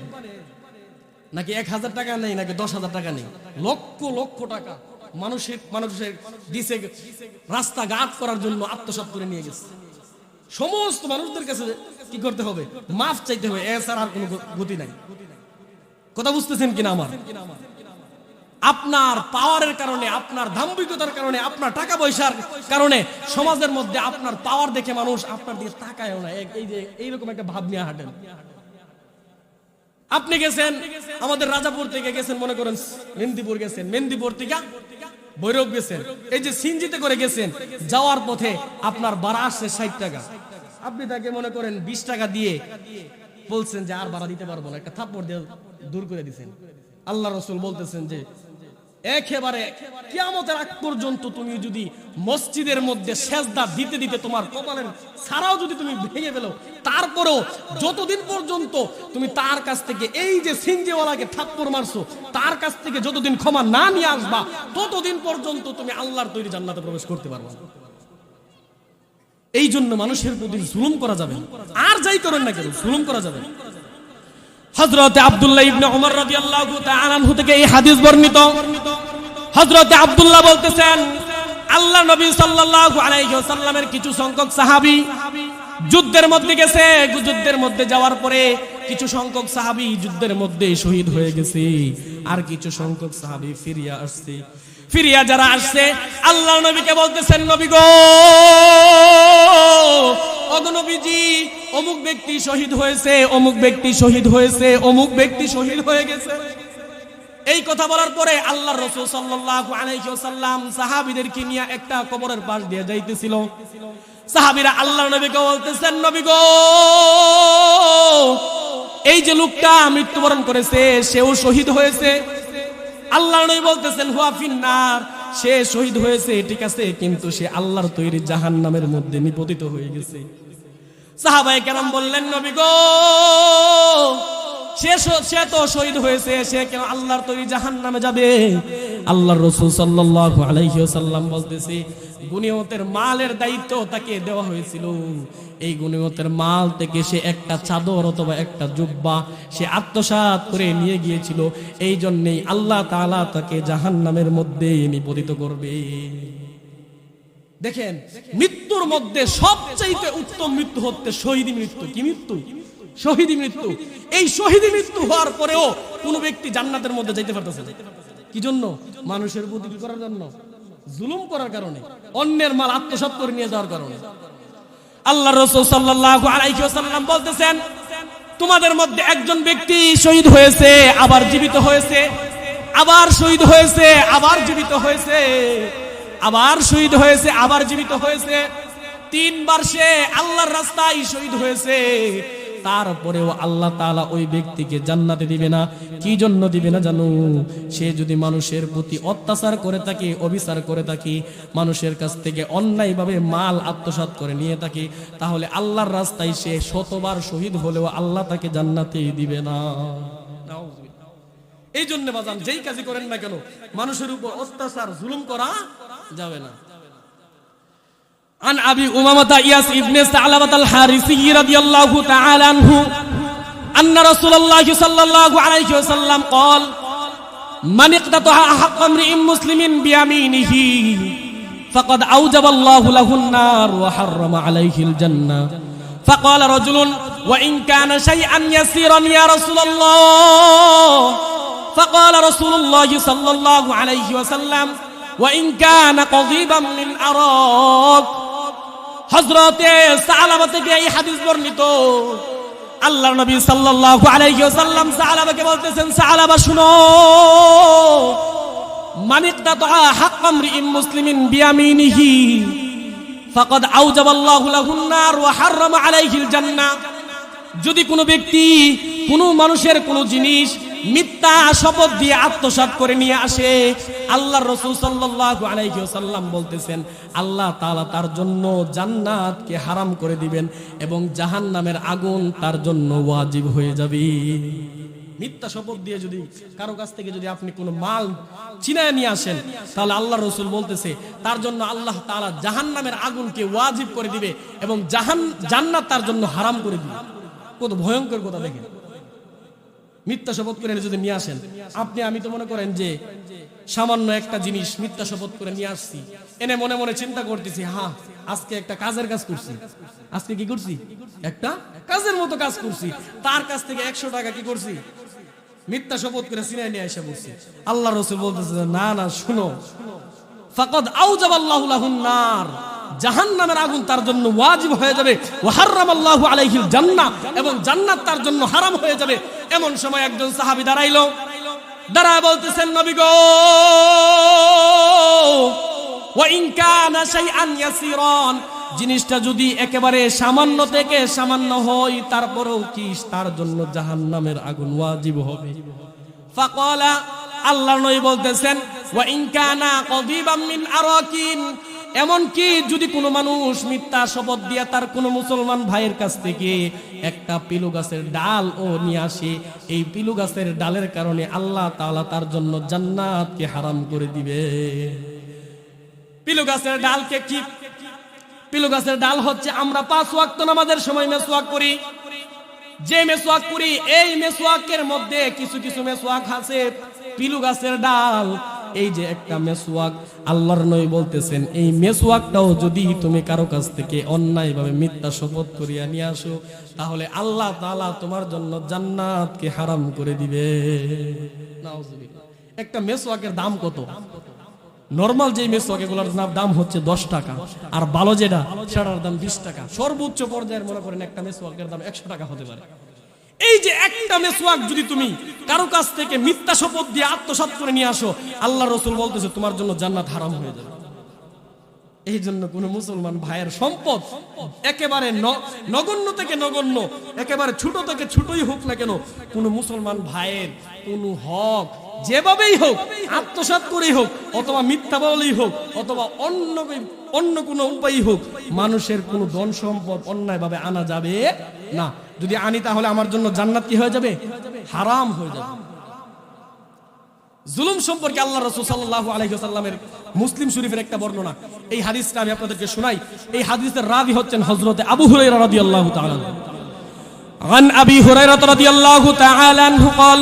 নাকি 1000 টাকা নেই নাকি 10,000 টাকা নেই? লক্ষ লক্ষ টাকা মানুষের দিছে রাস্তাঘাট করার জন্য আত্মসাৎ করে নিয়ে গেছে। সমস্ত মানুষদের কাছে কি করতে হবে? মাফ চাইতে হবে, এছাড়া আর কোনো গতি নাই। কথা বুঝতেছেন কিনা আমার? আপনার পাওয়ারের কারণে, আপনার দাম্ভিকতার কারণে, আপনার টাকা পয়সার কারণে সমাজের মধ্যে আপনার পাওয়ার দেখে মানুষ আপনার দিকে তাকায়ও না। এই যে এইরকম একটা ভাব নিয়ে হাঁটেন। আপনি গেছেন আমাদের রাজাপুর থেকে গেছেন, মনে করেন মেদিনীপুর গেছেন, মেদিনীপুর থেকে ভৈরব গেছেন, এই যে সিনজিতে করে গেছেন, যাওয়ার পথে আপনার ভাড়া আসছে 60 টাকা। আপনি তাকে মনে করেন 20 টাকা দিয়ে বলছেন যে আর ভাড়া দিতে পারবো না, একটা থাপ্পড় দিয়ে দূর করে দিয়েছেন। আল্লাহ রাসূল বলতেছেন যে একেবারে কিয়ামতের আগ পর্যন্ত তুমি যদি মসজিদের মধ্যে সেজদা দিতে দিতে তোমার কপালের ছাড়াও যদি তুমি ভেঙে ফেলো, তারপরেও যতদিন পর্যন্ত তুমি তার কাছ থেকে এই যে সিনজিওয়ালাকে থাপ্পড় মারছো তার কাছ থেকে যতদিন ক্ষমা না নিয়ে আসবা, ততদিন পর্যন্ত তুমি আল্লাহর তৈরি জান্নাতে প্রবেশ করতে পারবে না। এই জন্য মানুষের প্রতি জুলুম করা যাবে না, আর যাই করেন না কেন জুলুম করা যাবে না। হযরত আব্দুল্লাহ ইবনে ওমর রাদিয়াল্লাহু তাআলা আনহু থেকে এই হাদিস বর্ণিত। হযরত আব্দুল্লাহ বলতেছেন, আল্লাহ নবী সাল্লাল্লাহু আলাইহি ওয়াসাল্লামের কিছু সংখ্যক সাহাবী যুদ্ধের মধ্যে গেছে। যুদ্ধের মধ্যে যাওয়ার পরে কিছু সংখ্যক সাহাবী যুদ্ধের মধ্যে শহীদ হয়ে গেছে, আর কিছু সংখ্যক সাহাবী ফিরিয়া আসছে। ফিরিয়া যারা আসছে আল্লাহ নবীকে বলতেছেন, নবী গো, ওগো নবীজি, অমুক ব্যক্তি শহীদ হয়েছে, অমুক ব্যক্তি শহীদ হয়েছে, অমুক ব্যক্তি শহীদ হয়ে গেছে। এই কথা বলার পরে আল্লাহর রাসূল সাল্লাল্লাহু আলাইহি ওয়াসাল্লাম সাহাবীদেরকে নিয়ে একটা কবরের পাশ দিয়ে যাইতেছিল। সাহাবীরা আল্লাহর নবীকে বলতেছেন, নবী গো, এই যে লোকটা মৃত্যুবরণ করেছে সেও শহীদ হয়েছে। আল্লাহর নবী বলতেছেন, হুয়া ফিন্নার, সে শহীদ হয়েছে ঠিক আছে, কিন্তু সে আল্লাহর তৈরি জাহান্নামের মধ্যে নিপতিত হয়ে গেছে। সাহাবায়ে কেরাম বললেন, নবী গো, সে তো শহীদ হয়েছে, সে কেন আল্লাহর তৈরি জাহান্নামে যাবে? আল্লাহর রাসূল সাল্লাল্লাহু আলাইহি ওয়াসাল্লাম বলতেছে, গনিমতের মালের দায়িত্ব তাকে দেওয়া হয়েছিল। এই গনিমতের মাল থেকে সে একটা চাদর অথবা একটা জুব্বা সে আত্মসাৎ করে নিয়ে গিয়েছিল। এই জন্যই আল্লাহ তাআলা তাকে জাহান্নামের মধ্যে নিপতিত করবে। দেখেন, মৃত্যুর মধ্যে সবচেয়ে উত্তম মৃত্যু হচ্ছে শহীদ মৃত্যু। কি মৃত্যু? শহীদ মৃত্যু। এই শহীদ মৃত্যু হওয়ার পরেও কোন ব্যক্তি জান্নাতের মধ্যে যাইতে পারতেছে না। কি জন্য? মানুষের প্রতি কি করার জন্য? জুলুম করার কারণে, অন্যের মাল আত্মসাৎ করে নিয়ে যাওয়ার কারণে। আল্লাহর রাসূল সাল্লাল্লাহু আলাইহি ওয়াসাল্লাম বলতেছেন, তোমাদের মধ্যে একজন ব্যক্তি শহীদ হয়েছে, আবার জীবিত হয়েছে, আবার শহীদ হয়েছে, আবার জীবিত হয়েছে, আবার শহীদ হয়েছে, আবার জীবিত হয়েছে। 3 বার সে আল্লাহর রাস্তায় শহীদ হয়েছে। তারপরেও আল্লাহ তাআলা ওই ব্যক্তিকে জান্নাতে দিবে না। কি জন্য দিবে না জানো? সে যদি মানুষের প্রতি অত্যাচার করে থাকে, অবিচার করে থাকে, মানুষের কাছ থেকে অন্যায়ভাবে মাল আত্মসাৎ করে নিয়ে থাকে, তাহলে আল্লাহর রাস্তায় সে 100 বার শহীদ হলেও আল্লাহ তাকে জান্নাতেই দিবে না। এই জন্য বাজান, যেই কাজই করেন না কেন মানুষের উপর অত্যাচার জুলুম করা যাবে না। عن أبي أمامة إياس ابن ثعلبة الحارثي رضي الله تعالى عنه أن رسول الله صلى الله عليه وسلم قال من اقتطع حق امرئ مسلم بيمينه فقد أوجب الله له النار وحرم عليه الجنة. فقال رجل وإن كان شيئا يسيرا يا رسول الله. فقال رسول الله صلى الله عليه وسلم وإن كان قضيبا من أراك. হযরতে সালাবা থেকে এই হাদিস বর্ণিত। আল্লাহর নবী সাল্লাল্লাহু আলাইহি ওয়াসাল্লাম সালাবাকে বলতেছেন, সালাবা শুনো, মান ইকতাতা হাক্কা আমরিন মুসলিমিন বিয়ামিনিহি ফাকাদ আওজাবাল্লাহু লাহুন নার ওয়া হাররামা আলাইহিল জান্নাহ। যদি কোনো ব্যক্তি কোনো মানুষের কোনো জিনিস মিথ্যা শপথ দিয়ে আত্মসাৎ করে নিয়ে আসে, আল্লাহর রাসূল সাল্লাল্লাহু আলাইহি ওয়াসাল্লাম বলতেছেন, আল্লাহ তাআলা তার জন্য জান্নাতকে হারাম করে দিবেন এবং জাহান্নামের আগুন তার জন্য ওয়াজিব হয়ে যাবে। মিথ্যা শপথ দিয়ে যদি কারো কাছ থেকে যদি আপনি কোনো মাল চিনায় নিয়ে আসেন, তাহলে আল্লাহর রাসূল বলতেছে তার জন্য আল্লাহ তাআলা জাহান্নামের আগুনকে ওয়াজিব করে দিবে এবং জান্নাত তার জন্য হারাম করে দিবে। কত ভয়ঙ্কর কথা দেখেন। মিথ্যা শপথ করে যদি নিয়ে আসেন, আপনি আমি তো মনে করেন যে সামান্য একটা জিনিস মিথ্যা শপথ করে নিয়ে আসছি, এনে মনে মনে চিন্তা করতেছি, হ্যাঁ আজকে একটা কাজের কাজ করছি, আজকে কি করছি, একটা কাজের মতো কাজ করছি, তার কাছ থেকে 100 টাকা কি করছি মিথ্যা শপথ করে সিনাই নিয়ে এসে বসছে। আল্লাহ রাসূল বলতেছে না না শুনো, ফাকাদ আউজাবাল্লাহু লাহুন নার, জাহান্নামের আগুন তার জন্য ওয়াজিব হয়ে যাবে, ওয়া হারামাল্লাহু আলাইহিল জান্নাহ, এবং জান্নাত তার জন্য হারাম হয়ে যাবে। এমন সময় একজন সাহাবী দাঁড়াইলো, দাঁড়ায় বলতেছেন নবী গো, ওয়া ইন কানা শাইআন ইয়াসিরান, জিনিসটা যদি একেবারে সামান্য থেকে সামান্য হয় তারপরেও কি তার জন্য জাহান্নামের আগুন ওয়াজিব হবে? ফাকালা, আল্লাহর নবী বলতেছেন ওয়া ইন কানা কদিবাম মিন আরাকিন, এমন কি যদি কোনো মানুষ মিথ্যা শপথ দিয়ে তার কোনো মুসলমান ভাইয়ের কাছ থেকে একটা পিলু গাছের ডাল ও নিয়ে আসে, এই পিলু গাছের ডালের কারণে আল্লাহ তাআলা তার জন্য জান্নাতকে হারাম করে দিবে। পিলু গাছের ডালকে কি? পিলু গাছের ডাল হচ্ছে আমরা 5 ওয়াক্ত নামাজের সময় মেসওয়াক করি, যে মেসওয়াক করি এই মেসওয়াকের মধ্যে কিছু কিছু মেসওয়াক আছে পিলু গাছের ডাল। এই যে একটা মেসওয়াক, আল্লাহর নবী বলতেছেন এই মেসওয়াকটাও যদি তুমি কারো কাছ থেকে অন্যায়ভাবে মিথ্যা শপথ করিয়া নিয়ে আসো, তাহলে আল্লাহ তাআলা তোমার জন্য জান্নাতকে হারাম করে দিবে। নাউজুবিল্লাহ। একটা মেসওয়াকের দাম কত? নরমাল যে মেসওয়াক এগুলোর দাম হচ্ছে 10 টাকা, আর ভালো যেটা সেটার দাম 20 টাকা। সর্বোচ্চ পর্যায়ের মনে করেন একটা মেসওয়াকের দাম 100 টাকা হতে পারে। এই যে একটা মেসওয়াক যদি তুমি কারো কাছ থেকে মিথ্যা শপথ দিয়ে আত্মসাৎ করে নিয়ে আসো, আল্লাহ রাসূল বলতেছে তোমার জন্য জান্নাত হারাম হয়ে যাবে। এই জন্য কোন মুসলমান ভাইয়ের সম্পদ একেবারে নগণ্য থেকে নগণ্য, একেবারে ছোট থেকে ছোটই হোক না কেন, কোন মুসলমান ভাইয়ের কোন হক যেভাবেই হোক, আত্মসাৎ করেই হোক, অথবা মিথ্যা বলেই হোক, অথবা অন্য কোনো উপায়ই হোক, মানুষের কোনো ধন সম্পদ অন্যায়ভাবে আনা যাবে না। যদি আনি তাহলে আমার জন্য জান্নাত কি হয়ে যাবে? হারাম হয়ে যাবে। জুলুম সম্পর্কে আল্লাহ রাসূল সাল্লাল্লাহু আলাইহি ওয়াসাল্লামের মুসলিম শরীফের একটা বর্ণনা, এই হাদিসটা আমি আপনাদেরকে শোনাই। এই হাদিসের রাবী হচ্ছেন হযরত আবু হুরায়রা রাদিয়াল্লাহু তাআলা। আন আবি হুরায়রা রাদিয়াল্লাহু তাআলা আনহু قال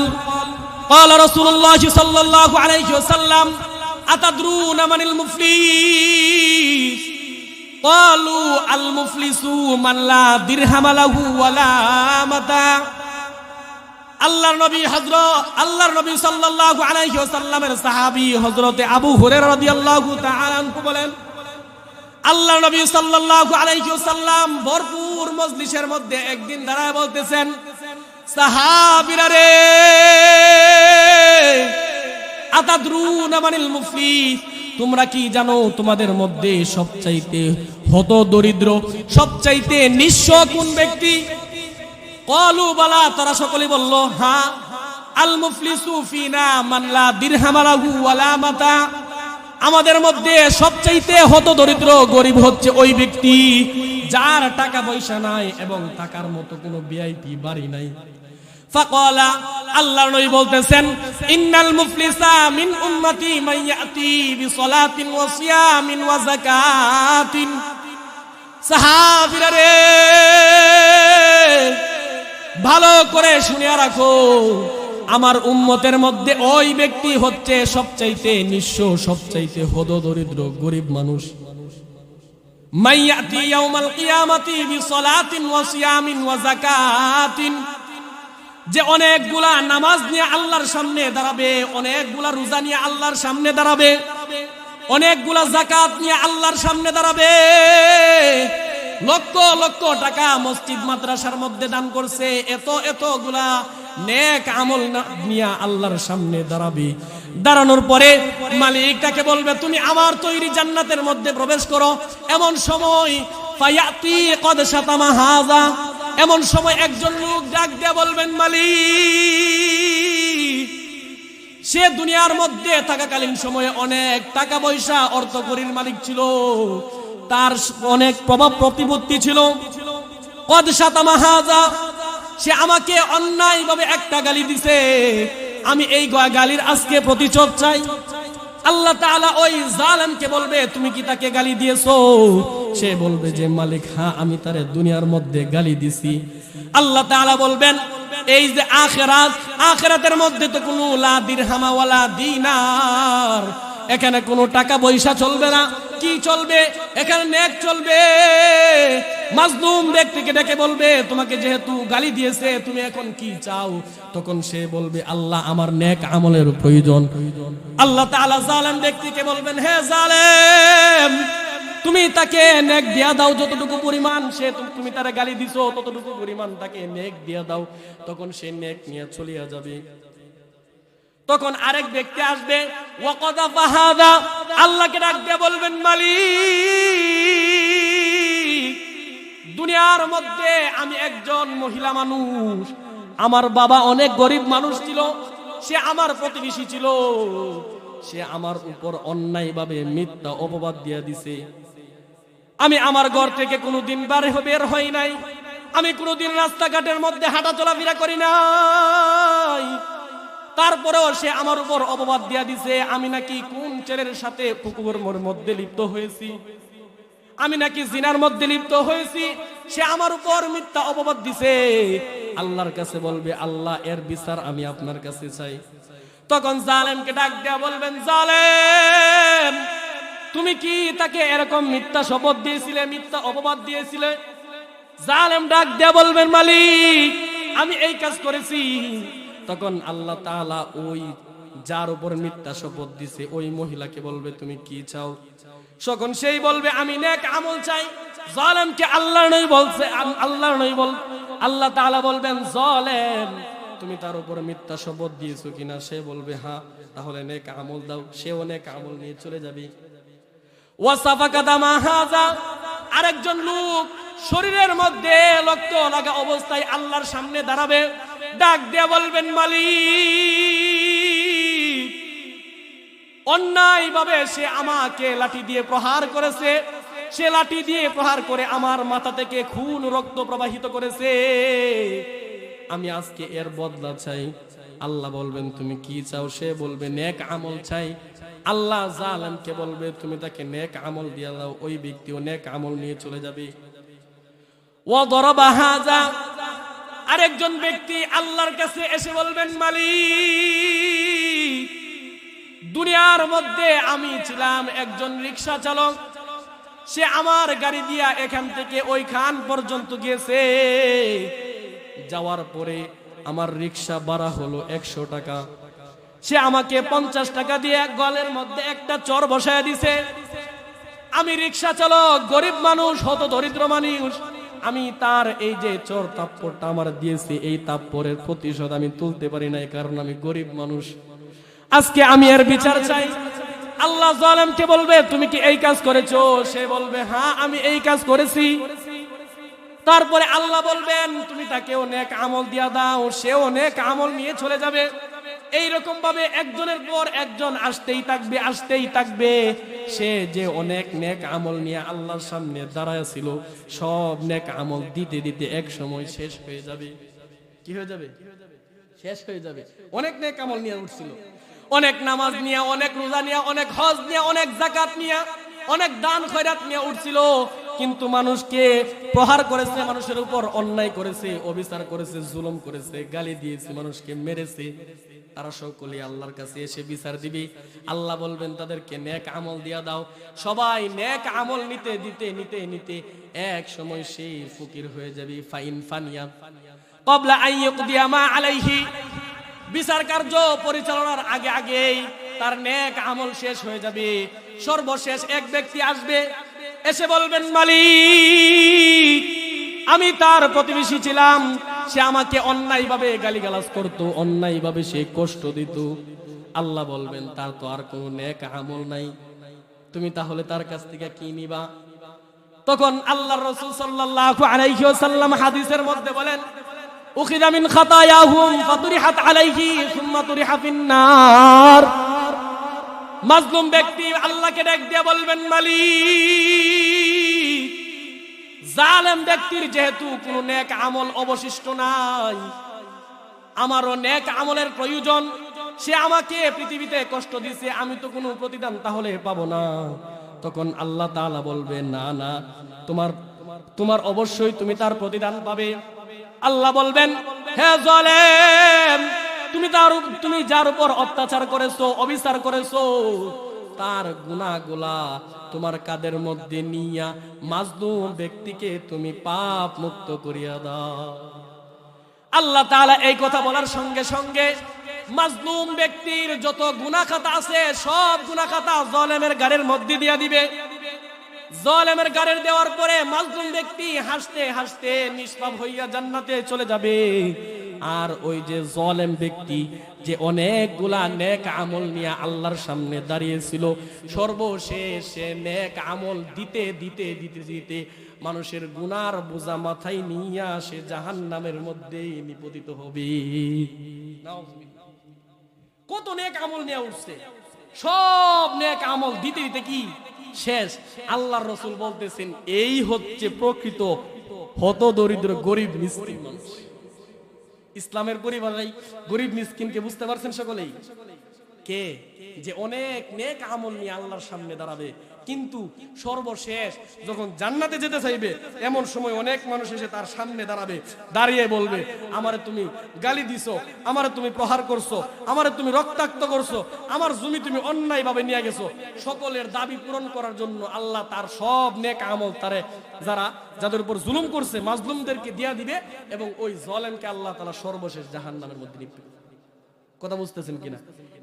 قال رسول الله صلى الله عليه وسلم أتدرون من المفلس قالوا المفلس من لا درهم له ولا متاع। আল্লাহর নবী সাল্লাল্লাহু আলাইহি ওয়াসাল্লামের সাহাবী হযরত আবু হুরায়রা রাদিয়াল্লাহু তাআলা আনহু বলেন, আল্লাহর নবী সাল্লাল্লাহু আলাইহি ওয়াসাল্লাম ভরপুর মজলিসের মধ্যে একদিন দাঁড়ায় বলতেছেন, সাহাবীরা রে, আতাদরুনা মানিল মুফলিস, তোমরা কি জানো তোমাদের মধ্যে সবচাইতে হতদরিদ্র, সবচাইতে নিঃস্ব কোন ব্যক্তি? ক্বালু বালা, তারা সকলে বলল হ্যাঁ। আল মুফলিসু ফিনা মান লা দিরহাম লাহু ওয়ালা মাতা, আমাদের মধ্যে সবচাইতে হতদরিদ্র গরিব হচ্ছে ওই ব্যক্তি যার টাকা পয়সা নাই এবং টাকার মতো কোনো ভিআইপি বাড়ি নাই। ফাকালা, আল্লাহর নবী বলতেছেন, ইন্নাল মুফলিসা মিন উম্মতি মান ইয়াতি বিসলাতিন ওয়া সিয়ামিন ওয়া যাকাতিন। সাহাবীরা রে, ভালো করে শুনে রাখো, আমার উম্মতের মধ্যে ওই ব্যক্তি হচ্ছে সবচাইতে নিঃস্ব, সবচাইতে হতদরিদ্র গরিব মানুষ। মাইয়াতি ইয়াউমাল কিয়ামাতি বিসলাতিন ওয়া সিয়ামিন ওয়া যাকাতিন, যে অনেকগুলা নামাজ নিয়ে আল্লাহর সামনে দাঁড়াবে, অনেকগুলা রোজা নিয়ে আল্লাহর সামনে দাঁড়াবে, অনেকগুলা যাকাত নিয়ে আল্লাহর সামনে দাঁড়াবে, লক্ষ লক্ষ টাকা মসজিদ মাদ্রাসার মধ্যে দান করছে, এতগুলা নেক আমল নিয়ে আল্লাহর সামনে দাঁড়াবে। দাঁড়ানোর পরে মালিক তাকে বলবে, তুমি আমার তৈরি জান্নাতের মধ্যে প্রবেশ করো। এমন সময় ফায়াতি কদ শাতামা হাযা, এমন সময় একজন লোক ডাক দিয়ে বলবেন, মালিক, সে দুনিয়ার মধ্যে থাকাকালীন সময়ে অনেক টাকা পয়সা অর্থকরীর মালিক ছিল, তার অনেক প্রভাব প্রতিপত্তি ছিল। কদ শাতামা হাযা, সে আমাকে অন্যায়ভাবে একটা গালি দিছে, আমি এই গালির আজকে প্রতিশোধ চাই। আল্লাহ তাআলা ওই জালেমকে বলবে, তুমি কি তাকে গালি দিয়েছো? সে বলবে যে মালিক, হ্যাঁ আমি তারে দুনিয়ার মধ্যে গালি দিছি। আল্লাহ তাআলা বলবেন, এই যে আখিরাতের মধ্যে তো কোনো লা দিরহাম ওয়ালা দিনার, এখানে কোনো টাকা পয়সা চলবে না। কি চলবে? এখানে নেক চলবে। মাজলুম ব্যক্তিকে ডেকে বলবে তোমাকে যেহেতু গালি দিয়েছে তুমি এখন কি চাও? তখন সে বলবে আল্লাহ আমার নেক আমলের প্রয়োজন। আল্লাহ তাআলা জালেম ব্যক্তিকে বলবেন হে জালেম তুমি তাকে নেক দিয়া দাও, যতটুকু পরিমাণ সে তুমি তারে গালি দিছো ততটুকু পরিমাণ তাকে নেক দিয়া দাও। তখন সে নেক নিয়ে চলিয়া যাবে। তখন আরেক ব্যক্তি আসবে ওয়াকাদা ফাহাদা, আল্লাহকে ডাক দিয়ে বলবেন মালিক দুনিয়ার মধ্যে আমি একজন মহিলা মানুষ, আমার বাবা অনেক গরিব মানুষ ছিল, সে আমার প্রতিবেশী ছিল, সে আমার উপর অন্যায়ভাবে মিথ্যা অপবাদ দিয়া দিছে। আমি আমার ঘর থেকে কোনোদিন বের হই নাই, আমি কোনোদিন রাস্তাঘাটের মধ্যে হাঁটা চলাফেরা করি নাই, তারপরেও সে আমার উপর অপবাদ দিয়া দিছে আমি নাকি কোন ছেলের সাথে পুকুরের মধ্যে লিপ্ত হয়েছি, আমি নাকি জিনার মধ্যে লিপ্ত হয়েছি, সে আমার উপর মিথ্যা অপবাদ দিছে। আল্লাহর কাছে বলবে আল্লাহ এর বিচার আমি আপনার কাছে চাই। তখন জালেমকে ডাক দেয়া বলবেন জালেম তুমি কি তাকে এরকম মিথ্যা শপথ দিয়েছিলে, মিথ্যা অপবাদ দিয়েছিলে? জালেম ডাক দেয়া বলবেন মালিক আমি এই কাজ করেছি। তখন আল্লাহ তাআলা ওই যার উপর মিথ্যা শপথ দিছে ওই মহিলাকে বলবে তুমি কি চাও? তখন সেই বলবে আমি নেক আমল চাই। জালেমকে আল্লাহ নই বলছে, আল্লাহ নই বল, আল্লাহ তাআলা বলবেন জালেম তুমি তার উপর মিথ্যা শপথ দিয়েছো কিনা? সে বলবে হ্যাঁ, তাহলে নেক আমল দাও। সেও নেক আমল নিয়ে চলে যাবে। ওয়াসাফাকা দামা হাযা, আরেকজন লোক শরীরের মধ্যে রক্ত লাগা অবস্থায় আল্লাহর সামনে দাঁড়াবে, ডাক দিয়ে বলবেন মালিক অন্যায়ভাবে সে আমাকে লাঠি দিয়ে প্রহার করেছে, সে লাঠি দিয়ে প্রহার করে আমার মাথা থেকে খুন রক্ত প্রবাহিত করেছে, আমি আজকে এর বদলা চাই। আল্লাহ বলবেন তুমি কি চাও? সে বলবে নেক আমল চাই। আল্লাহ জালেমকে বলবে তুমি তাকে নেক আমল দিয়া দাও, ওই ব্যক্তিও নেক আমল নিয়ে চলে যাবে। ওয়াদরাবা হাযা, আরেকজন ব্যক্তি আল্লাহর কাছে এসে বলবেন মালিক দুনিয়ার মধ্যে আমি ছিলাম একজন রিকশা চালক, সে আমার গাড়ি দিয়া এখান থেকে ওইখান পর্যন্ত গিয়েছে, যাওয়ার পরে আমার রিকশা ভাড়া হলো 100 টাকা, সে আমাকে 50 টাকা দিয়ে গলের মধ্যে একটা চর বসায় দিছে। আমি রিকশা চালক, গরিব মানুষ, হত দরিদ্র মানুষ, আমি তার এই যে চর তাপ্পরটা আমার দিয়েছে এই তাপ্পরের প্রতিশোধ আমি তুলতে পারি নাই, কারণ আমি গরিব মানুষ। আজকে আমি এর বিচার চাই। আল্লাহ জালেমকে বলবে তুমি কি এই কাজ করেছো? সে বলবে হ্যাঁ আমি এই কাজ করেছি। তারপরে আল্লাহ বলবেন তুমি তাকেও নেক আমল দিয়া দাও, সেও নেক আমল নিয়ে চলে যাবে। এইরকম ভাবে একজনের পর একজন আসতেই থাকবে, আসতেই থাকবে। সে যে অনেক নেক আমল নিয়ে আল্লাহর সামনে দাঁড়ায় ছিল, সব নেক আমল দিতে দিতে এক সময় শেষ হয়ে যাবে। কি হয়ে যাবে? শেষ হয়ে যাবে। অনেক নেক আমল নিয়ে উঠছিল, অনেক নামাজ নিয়ে, অনেক রোজা নিয়ে, অনেক হজ নিয়ে, অনেক যাকাত নিয়ে, অনেক দান খয়রাত নিয়ে উঠছিল, কিন্তু মানুষকে প্রহার করেছে, মানুষের উপর অন্যায় করেছে, অবিচার করেছে, জুলুম করেছে, গালি দিয়েছে, মানুষকে মেরেছে। তারা সকলে আল্লাহর কাছে এসে বিচার দিবে। আল্লাহ বলবেন তাদেরকে নেক আমল দিয়া দাও। সবাই নেক আমল নিতে দিতে নিতে নিতে এক সময় সেই ফকির হয়ে যাবে। ফাইন ফানিয়া ক্বাবলা আন ইয়াকদিয়া মা আলাইহি, বিচার কার্য পরিচালনার আগে আগেই তার নেক আমল শেষ হয়ে যাবে। সর্বশেষ এক ব্যক্তি আসবে, এসে বলবেন মালিক আমি তার প্রতিবেশী ছিলাম, সে আমাকে অন্যায়ভাবে গালিগালাজ করতো, অন্যায়ভাবে সে কষ্ট দিত। আল্লাহ বলবেন তার তো আর কোনো নেক আমল নাই, তুমি তাহলে তার কাছ থেকে কি নিবা? তখন আল্লাহর রাসূল সাল্লাল্লাহু আলাইহি ওয়াসাল্লাম হাদিসের মধ্যে বলেন উখিযা মিন খাতায়াহুম ফাতুরিহাত আলাইহি সুম্মা তুরিহা ফিন্নার। মাজলুম ব্যক্তি আল্লাহকে ডাক দিয়ে বলবেন মালিক জালেম ব্যক্তির যেহেতু কোনো নেক আমল অবশিষ্ট নাই, আমারও নেক আমলের প্রয়োজন, সে আমাকে পৃথিবীতে কষ্ট দিয়েছে, আমি তো কোনো প্রতিদান তাহলে পাবো না। তখন আল্লাহ তাআলা বলবে না না, তোমার অবশ্যই তুমি তার প্রতিদান পাবে। আল্লাহ বলবেন হে জালেম তুমি যার উপর অত্যাচার করেছো, অবিচার করেছো, তার গুনাহগুলা তোমার কাদের মধ্যে নিয়া মাজলুম ব্যক্তিকে তুমি পাপ মুক্ত করিয়া দাও। আল্লাহ তাআলা এই কথা বলার সঙ্গে সঙ্গে মাজলুম ব্যক্তির যত গুনাহ খাতা আছে সব গুনাহ খাতা জালেমের গাড়ির মধ্যে দিয়া দিবে। জালেমের গাড়ির দেওয়ার পরে মাজলুম ব্যক্তি হাসতে হাসতে নিষ্পাপ হইয়া জান্নাতে চলে যাবে। আর ওই যে জালেম ব্যক্তি যে অনেকগুলা নেক আমল নিয়ে আল্লাহর সামনে দাঁড়িয়েছিল, সর্বশেষ সে নেক আমল দিতে দিতে দিতে দিতে মানুষের গুনার বোঝা মাথায় নিয়ে সে জাহান্নামের মধ্যে নিপতিত হবে। কত নেক আমল নিয়ে উঠছে, সব নেক আমল দিতে দিতে কি শেষ। আল্লাহর রাসূল বলতেছেন এই হচ্ছে প্রকৃত হতদরিদ্র গরিব মিসকিন মানুষ। ইসলামের পরিভাষায় গরিব মিসকিনকে বুঝতে পারছেন সকলেই? কে যে অনেক নেক আমল নিয়ে আল্লাহর সামনে দাঁড়াবে, কিন্তু সর্বশেষ যখন জান্নাতে যেতে চাইবে এমন সময় অনেক মানুষ এসে তার সামনে দাঁড়াবে, দাঁড়িয়ে বলবে আমারে তুমি গালি দিছো, আমারে তুমি প্রহার করছো, আমারে তুমি রক্তাক্ত করছো, আমার জমি তুমি অন্যায়ভাবে নিয়ে গেছো। সকলের দাবি পূরণ করার জন্য আল্লাহ তার সব নেক আমল তারে যাদের উপর জুলুম করছে মাজলুমদেরকে দিয়া দিবে, এবং ওই জালেমকে আল্লাহ তাআলা সর্বশেষ জাহান্নামের মধ্যে নিবে। কথা বুঝতেছেন কিনা?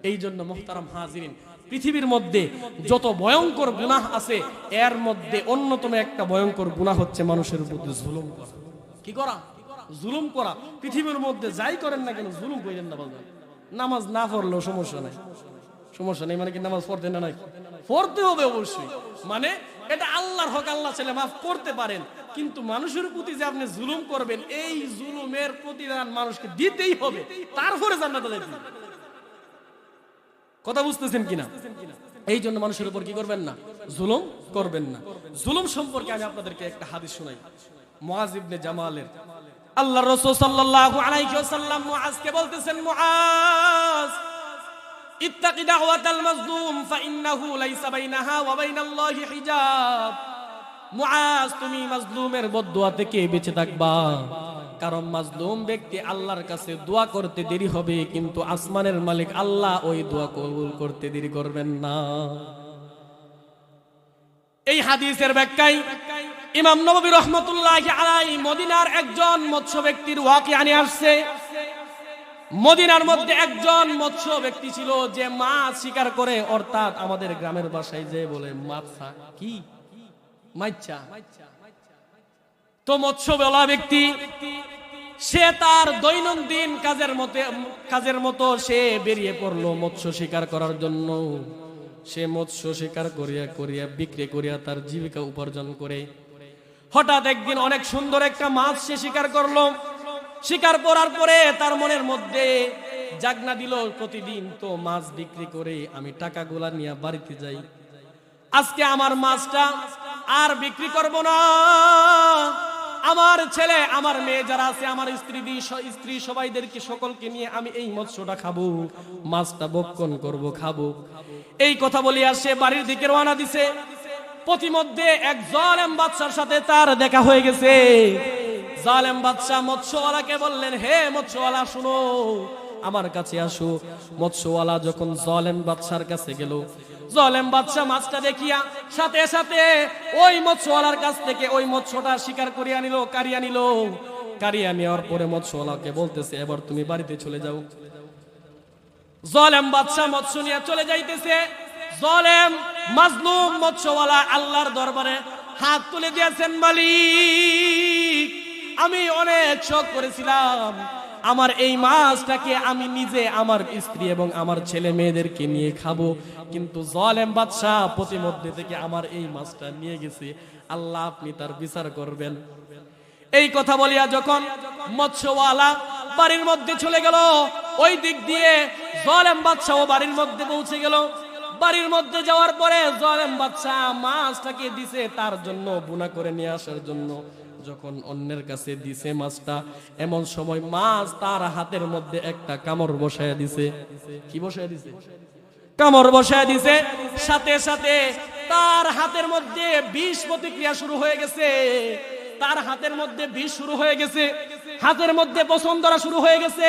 এই জন্য মুহতারাম হাজিরিন, পৃথিবীর মধ্যে যত ভয়ঙ্কর গুনাহ আছে এর মধ্যে অন্যতম একটা ভয়ঙ্কর গুনাহ হচ্ছে মানুষের উপর জুলুম করা। কি করা? জুলুম করা। পৃথিবীর মধ্যে যাই করেন না কেন জুলুম করেন না। বলবেন নামাজ না পড়লেও সমস্যা নাই, সমস্যা নেই মানে কি নামাজ পড়তে না নাই? পড়তে হবে অবশ্যই, মানে এটা আল্লাহর হক, আল্লাহ ছেলে মাফ করতে পারেন, কিন্তু মানুষের প্রতি যে আপনি জুলুম করবেন এই জুলুমের প্রতিদান মানুষকে দিতেই হবে, তারপরে জান্নাতে যাবেন। কথা বুঝতেছেন কিনা? এই জন্য মানুষের উপর কি করবেন না? জুলুম করবেন না। জুলুম সম্পর্কে আমি আপনাদেরকে একটা হাদিস শোনাই মুআজ ইবনে জামালের। আল্লাহর রাসূল সাল্লাল্লাহু আলাইহি ওয়াসাল্লাম মুআজকে বলতেছেন, মুআজ ইত্তাকি দাওয়াতাল মাজলুম ফাইন্নাহু লাইসা বাইনাহা ওয়া বাইনাল্লাহি হিজাব। মুআজ তুমি মাজলুমের বদদুয়া থেকে বেঁচে থাকবা, কারণ মাজলুম ব্যক্তি আল্লাহর কাছে দোয়া করতে দেরি হবে, কিন্তু আসমানের মালিক আল্লাহ ওই দোয়া কবুল করতে দেরি করবেন না। এই হাদিসের ব্যাখ্যায় ইমাম নববী রাহমাতুল্লাহি আলাইহি মদিনার একজন মৎস্য ব্যক্তির ওয়াকিয়া নিয়ে আসছে। মদিনার মধ্যে একজন মৎস্য ব্যক্তি ছিল যে মাছ শিকার করে, অর্থাৎ আমাদের গ্রামের ভাষায় যে বলে মাছা, কি মাইচ্ছা। তো মৎস্যবেলা ব্যক্তি সে তার দৈনন্দিন কাজের মতো সে বেরিয়ে পড়লো মৎস্য শিকার করার জন্য। সে মৎস্য শিকার করিয়া করিয়া বিক্রি করিয়া তার জীবিকা উপার্জন করে। হঠাৎ একদিন অনেক সুন্দর একটা মাছ সে শিকার করলো। শিকার করার পরে তার মনের মধ্যে জাগনা দিল, প্রতিদিন তো মাছ বিক্রি করে আমি টাকাগুলা নিয়ে বাড়িতে যাই, আজকে আমার মাছটা আর বিক্রি করব না, আমার ছেলে আমার মেয়ে যারা আছে আমার স্ত্রী সবাইদেরকে সকলকে নিয়ে আমি এই মৎস্যটা খাবো, মাছটা ভক্ষণ করব, খাবো। এই কথা বলিয়া সে বাড়ির দিকে রওনা দিছে। প্রতিমধ্যে এক জালেম বাদশার সাথে তার দেখা হয়ে গেছে। জালেম বাদশা মৎস্যওয়ালাকে বললেন, হে মৎস্যওয়ালা শুনো, আমার কাছে আসো। মৎস্যওয়ালা যখন জালেম বাদশার কাছে গেল, জালেম বাদশা মাছটা দেখিয়া সাথে সাথে ওই মৎস্যওয়ালার কাছ থেকে ওই মৎস্যটা শিকার করিয়া নিল, কারিয়া নেওয়ার পরে মৎস্যওয়ালাকে বলতেছে, এবার তুমি বাড়িতে চলে যাও। জালেম বাদশা মৎস্য নিয়ে চলে যাইতেছে। জালেম মাজলুম মৎস্যওয়ালা আল্লাহর দরবারে হাত তুলে দিয়েছেন, মালিক আমি অনেক শখ করেছিলাম আমার এই মাছটাকে আমি নিজে আমার স্ত্রী এবং আমার ছেলে মেয়েদেরকে নিয়ে খাবো, কিন্তু জালেম বাদশা প্রতিমধ্যে থেকে আমার এই মাছটা নিয়ে গেছে, আল্লাহ আপনি তার বিচার করবেন। এই কথা বলিয়া যখন মৎস্যওয়ালা বাড়ির মধ্যে চলে গেল, ওই দিক দিয়ে জালেম বাদশা ও বাড়ির মধ্যে পৌঁছে গেল। বাড়ির মধ্যে যাওয়ার পরে জালেম বাদশা মাছটাকে দিছে তার জন্য বুনা করে নিয়ে আসার জন্য। যখন অন্যের কাছে দিছে মাছটা, এমন সময় মাছ তার হাতের মধ্যে একটা কামড় বসায় দিছে। কি বসায় দিছে? কামড় বসায় দিছে। সাথে সাথে তার হাতের মধ্যে বিষ প্রতিক্রিয়া শুরু হয়ে গেছে। তার হাতের মধ্যে বিষ শুরু হয়ে গেছে, হাতের মধ্যে পছন্দ ধরা শুরু হয়ে গেছে।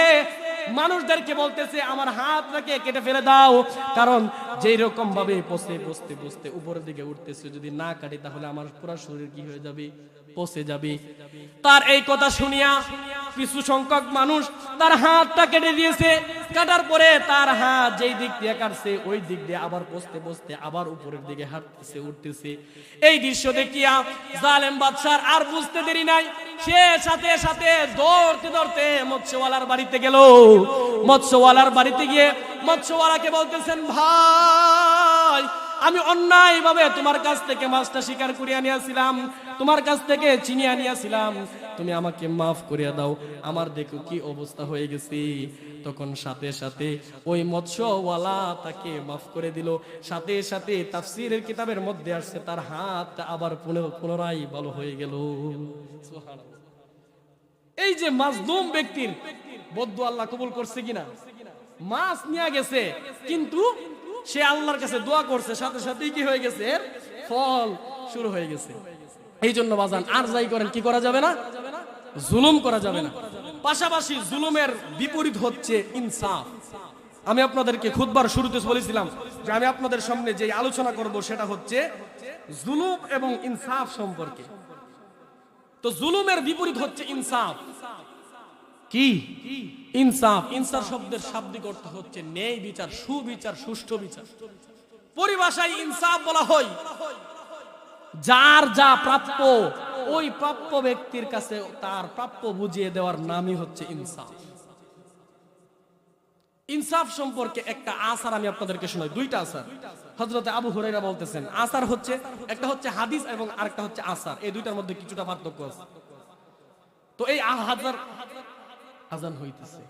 মানুষদেরকে বলতেছে আমার হাতটাকে কেটে ফেলে দাও, কারণ যেই রকম ভাবে পচে বসতে বসতে উপরের দিকে উঠতেছে, যদি না কাটি তাহলে আমার পুরো শরীর কি হয়ে যাবে, পচে যাবে। তার এই কথা শুনিয়া কিছু সংখ্যক মানুষ তার হাতটা কেটে দিয়েছে। কাটার পরে তার হাত যেই দিক দিয়ে কাটছে ওই দিক দিয়ে আবার বসতে বসতে আবার উপরের দিকে হাঁটতেছে, উঠতেছে। এই দৃশ্য দেখিয়া জালেম বাদশার আর বুঝতে দেরি নাই, সে সাথে সাথে দৌড়তে দৌড়তে মৎস্যওয়ালার বাড়িতে গেল। মৎস্যওয়ালার বাড়িতে গিয়ে মৎস্যওয়ালাকে বলতেছেন, ভাই আমি অন্যায় ভাবে তোমার কাছ থেকে মাছটা শিকার করিয়া নিয়েছিলাম, তোমার কাছ থেকে চিনিয়া নিয়েছিলাম, তুমি আমাকে মাফ করিয়া দাও, আমার দেখো কি অবস্থা হয়ে গেছে। তখন সাথে সাথে ওই মৎস্যওয়ালা তাকে মাফ করে দিল। সাথে সাথে তাফসীরের কিতাবের মধ্যে আসছে তার হাত আবার পুনরায় ভালো হয়ে গেল। সুবহানাল্লাহ। এই যে মাজলুম ব্যক্তির বদদুয়া আল্লাহ কবুল করছে কিনা? মাছ নিয়ে গেছে কিন্তু সে আল্লাহর কাছে দোয়া করছে, সাথে সাথেই কি হয়ে গেছে, এর ফল শুরু হয়ে গেছে। এই জন্য বাজান আর যাই করেন কি করা যাবে না, জুলুম করা যাবে না। পাশাপাশি জুলুমের বিপরীত হচ্ছে ইনসাফ। আমি আপনাদেরকে খুতবার শুরুতে বলেছিলাম যে আমি আপনাদের সামনে যে আলোচনা করব সেটা হচ্ছে জুলুম এবং ইনসাফ সম্পর্কে। তো জুলুমের বিপরীত হচ্ছে ইনসাফ। কি ইনসাফ? ইনসাফ শব্দের শাব্দিক অর্থ হচ্ছে ন্যায় বিচার, সুবিচার, সুষ্ঠু বিচার। পরিভাষায় ইনসাফ বলা হয় যার যা প্রাপ্য ওই প্রাপ্য ব্যক্তির কাছে তার প্রাপ্য বুঝিয়ে দেওয়ার নামই হচ্ছে ইনসাফ। ইনসাফ সম্পর্কে একটা আসার আমি আপনাদেরকে শোনাই, দুইটা আসার। হযরতে আবু হুরায়রা বলতেছেন, আসার হচ্ছে একটা হচ্ছে হাদিস এবং আরেকটা হচ্ছে আসার, এই দুইটার মধ্যে কিছুটা পার্থক্য আছে। তো এই হাজার আজান হইতেছে।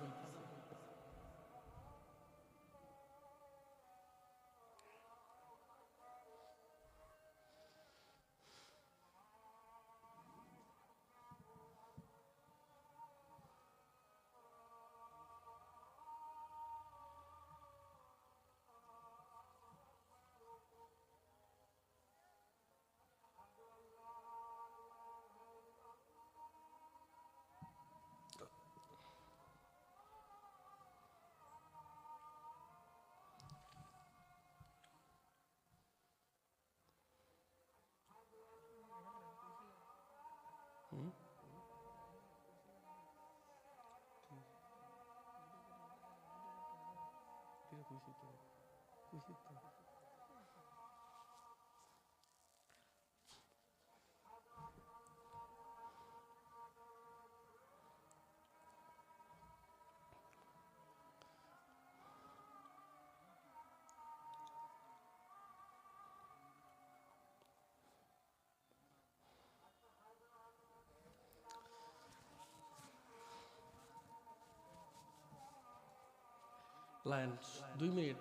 লাইন 2 মিনিট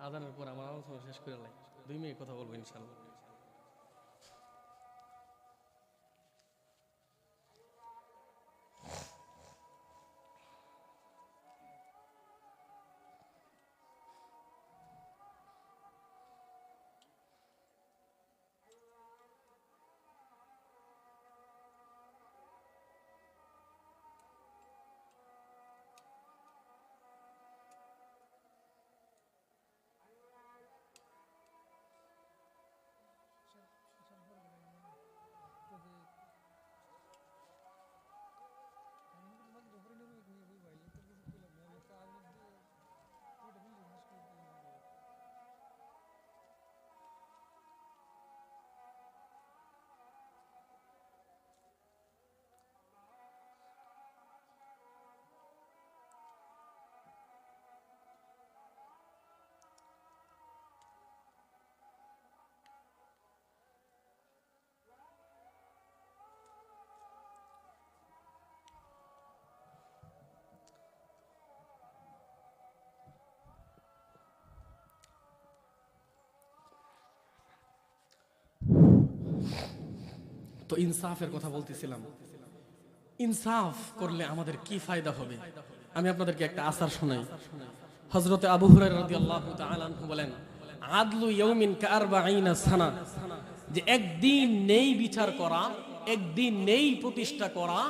আজানের পর আমার আলোচনা শেষ করে লাই, 2 মিনিট কথা বলবো ইনশাআল্লাহ। তো ইনসাফের কথা বলতেছিলাম, ইনসাফ করলে আমাদের কি ফায়দা হবে। আমি আপনাদেরকে একটা আসার শোনাই। হযরতে আবু হুরায়রা রাদিয়াল্লাহু তাআলা আনহু বলেন, আদলু ইয়াউমিন কা40 সানা, যে একদিন নেই বিচার করা, একদিন নেই প্রতিষ্ঠা করা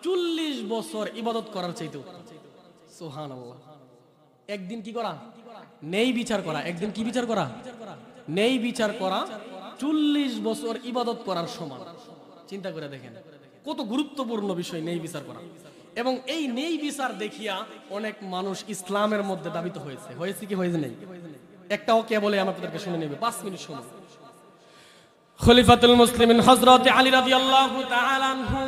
40 বছর ইবাদত করার চাইতে উত্তম। সুবহানাল্লাহ। একদিন কি করা? নেই বিচার করা। একদিন কি বিচার করা? নেই বিচার করা 40 বছর ইবাদত করার সমান। চিন্তা করে দেখেন কত গুরুত্বপূর্ণ বিষয় নেই বিচার করা। এবং এই নেই বিচার দেখিয়া অনেক মানুষ ইসলামের মধ্যে দাবিত হয়েছে। হয়েছে কি হয়েছে নেই? একটাও কে বলে আমাদেরকে শুনে নেবে 5 মিনিট সময়। খলিফাতুল মুসলিমিন হযরত আলী রাদিয়াল্লাহু তাআলা আনহু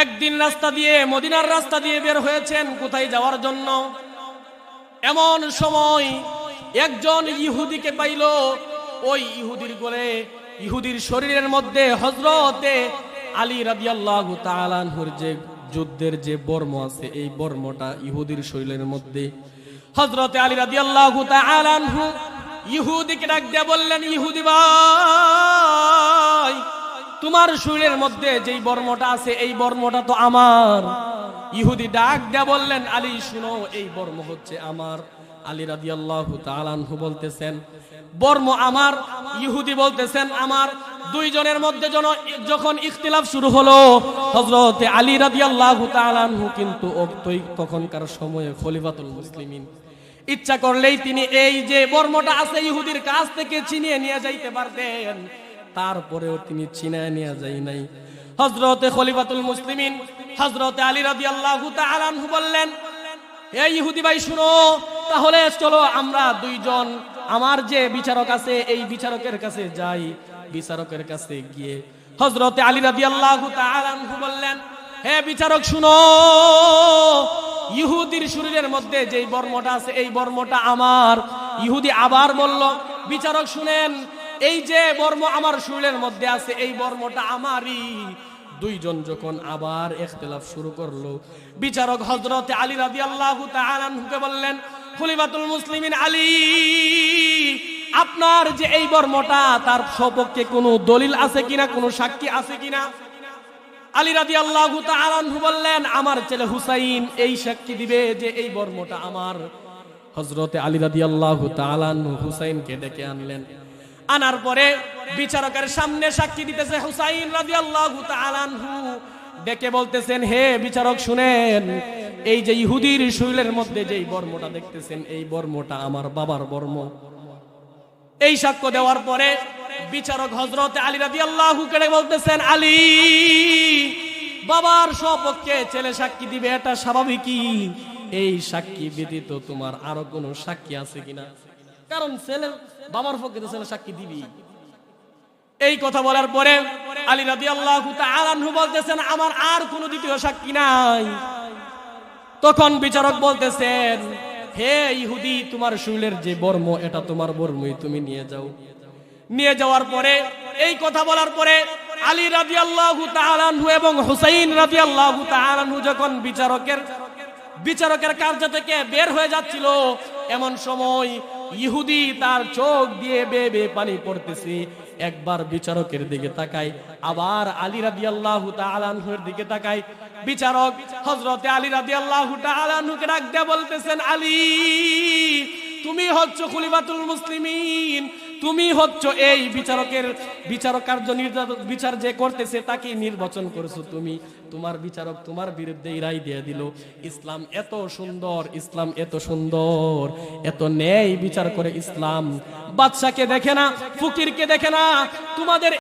একদিন রাস্তা দিয়ে, মদিনার রাস্তা দিয়ে বের হয়েছেন কোথায় যাওয়ার জন্য। এমন সময় একজন ইহুদিকে পাইল। ওই ইহুদির কোলে, ইহুদির শরীরের মধ্যে হযরতে আলী রাদিয়াল্লাহু তাআলা আনহুর যে যুদ্ধের যে বর্ম আছে, এই বর্মটা ইহুদির শরীরের মধ্যে। হযরতে আলী রাদিয়াল্লাহু তাআলা আনহু ইহুদিকে ডাক দিয়ে বললেন, ইহুদি ভাই, তোমার শরীরের মধ্যে যেই বর্মটা আছে এই বর্মটা তো আমার। ইহুদি ডাক দিয়ে বললেন, আলী শুনো, এই বর্ম হচ্ছে আমার। আলী রাদিয়াল্লাহু তাআলা আনহু বলতেছেন বর্ম আমার, ইহুদি বলতেছেন আমার। দুইজনের মধ্যে যখন ইখতিলাফ শুরু হলো, হযরতে আলী রাদিয়াল্লাহু তাআলা আনহু কিন্তু তখনকার সময়ে খলিফাতুল মুসলিমিন, ইচ্ছা করলেই তিনি এই যে বর্মটা আছে ইহুদির কাছ থেকে ছিনিয়ে নিয়ে যাইতে পারতেন। তারপরেও তিনি ছিনিয়ে নিয়ে যাই নাই। হযরতে খলিফাতুল মুসলিমিন হযরতে আলী রাদিয়াল্লাহু তাআলা আনহু বললেন, এই ইহুদি ভাই শুনো, তাহলে চলো আমরা দুইজন আমার যে বিচারক আছে এই বিচারকের কাছে যাই। বিচারকের কাছে গিয়ে হযরতে আলী রাদিয়াল্লাহু তাআলা আনহু বললেন, হে বিচারক শুনো, ইহুদির শরীরের মধ্যে যেই বর্মটা আছে এই বর্মটা আমার। ইহুদি আবার বলল, বিচারক শুনেন, এই যে বর্ম আমার শরীরের মধ্যে আছে এই বর্মটা আমারই। দুইজন যখন আবার ইখতিলাফ শুরু করলো, বিচারক হযরতে আলী রাদিয়াল্লাহু তাআলা আনহুকে বললেন, খলিফাতুল মুসলিমিন আলী, আপনার যে এই বর্মটা তার সপক্ষে কোনো দলিল আছে কিনা, কোনো সাক্ষী আছে কিনা? আলী রাদিয়াল্লাহু তাআলা আনহু বললেন, আমার ছেলে হুসাইন এই সাক্ষী দিবে যে এই বর্মটা আমার। হযরতে আলী রাদিয়াল্লাহু তাআলা আনহু হুসাইনকে ডেকে আনলেন। আনার পরে বিচারকের সামনে সাক্ষী দিতেছে হুসাইন রাদিয়াল্লাহু তাআলা আনহু। ডেকে বলতেছেন, হে বিচারক শুনেন, এই যে ইহুদির শরীরের মধ্যে যেই বর্মটা দেখতেছেন এই বর্মটা আমার বাবার বর্ম। এই সাক্ষ্য দেওয়ার পরে বিচারক হযরতে আলী রাদিয়াল্লাহু কে বলতেছেন, আলী, বাবার সপক্ষে ছেলে সাক্ষী দিবে এটা স্বাভাবিকই। এই সাক্ষী ব্যতীত তোমার আরো কোনো সাক্ষী আছে কিনা? কারণ ছেলে বাবার পক্ষে তো ছেলে সাক্ষী দিবি। এই কথা বলার পরে আলী রাদিয়াল্লাহু তাআলা আনহু বলতেছেন, আমার আর কোনো দ্বিতীয় সাক্ষী নাই। তখন বিচারক বলতেছেন, হে ইহুদি, তোমার শরীরের যে বর্ম এটা তোমার বর্মই, তুমি নিয়ে যাও। নিয়ে যাওয়ার পরে এই কথা বলার পরে আলী রাদিয়াল্লাহু তাআলা আনহু এবং হুসাইন রাদিয়াল্লাহু তাআলা আনহু যখন বিচারকের কার্য থেকে বের হয়ে যাচ্ছিল, এমন সময় ইহুদি তার চোখ দিয়ে বেয়ে পানি পড়তেছে। একবার বিচারকের দিকে তাকায়, আবার আলী রাদিয়াল্লাহু তাআলা আনহুর দিকে তাকায়। বিচারক হযরতে আলী রাদিয়াল্লাহু তাআলা আনহুকে ডাক দিয়ে বলতেছেন, আলী, তুমি হচ্ছ খলিফাতুল মুসলিমিন, তুমি হচ্ছ এই বিচারক কার্য বিচার যে করতেছে তাকে নির্বাচন করেছো তুমি। তোমার বিচারক তোমার বিরুদ্ধে রায় দিয়ে দিল। ইসলাম এত সুন্দর, ইসলাম এত সুন্দর, এত ন্যায় বিচার করে ইসলাম। বাদশাকে দেখে না, ফকিরকে দেখে না, তোমাদের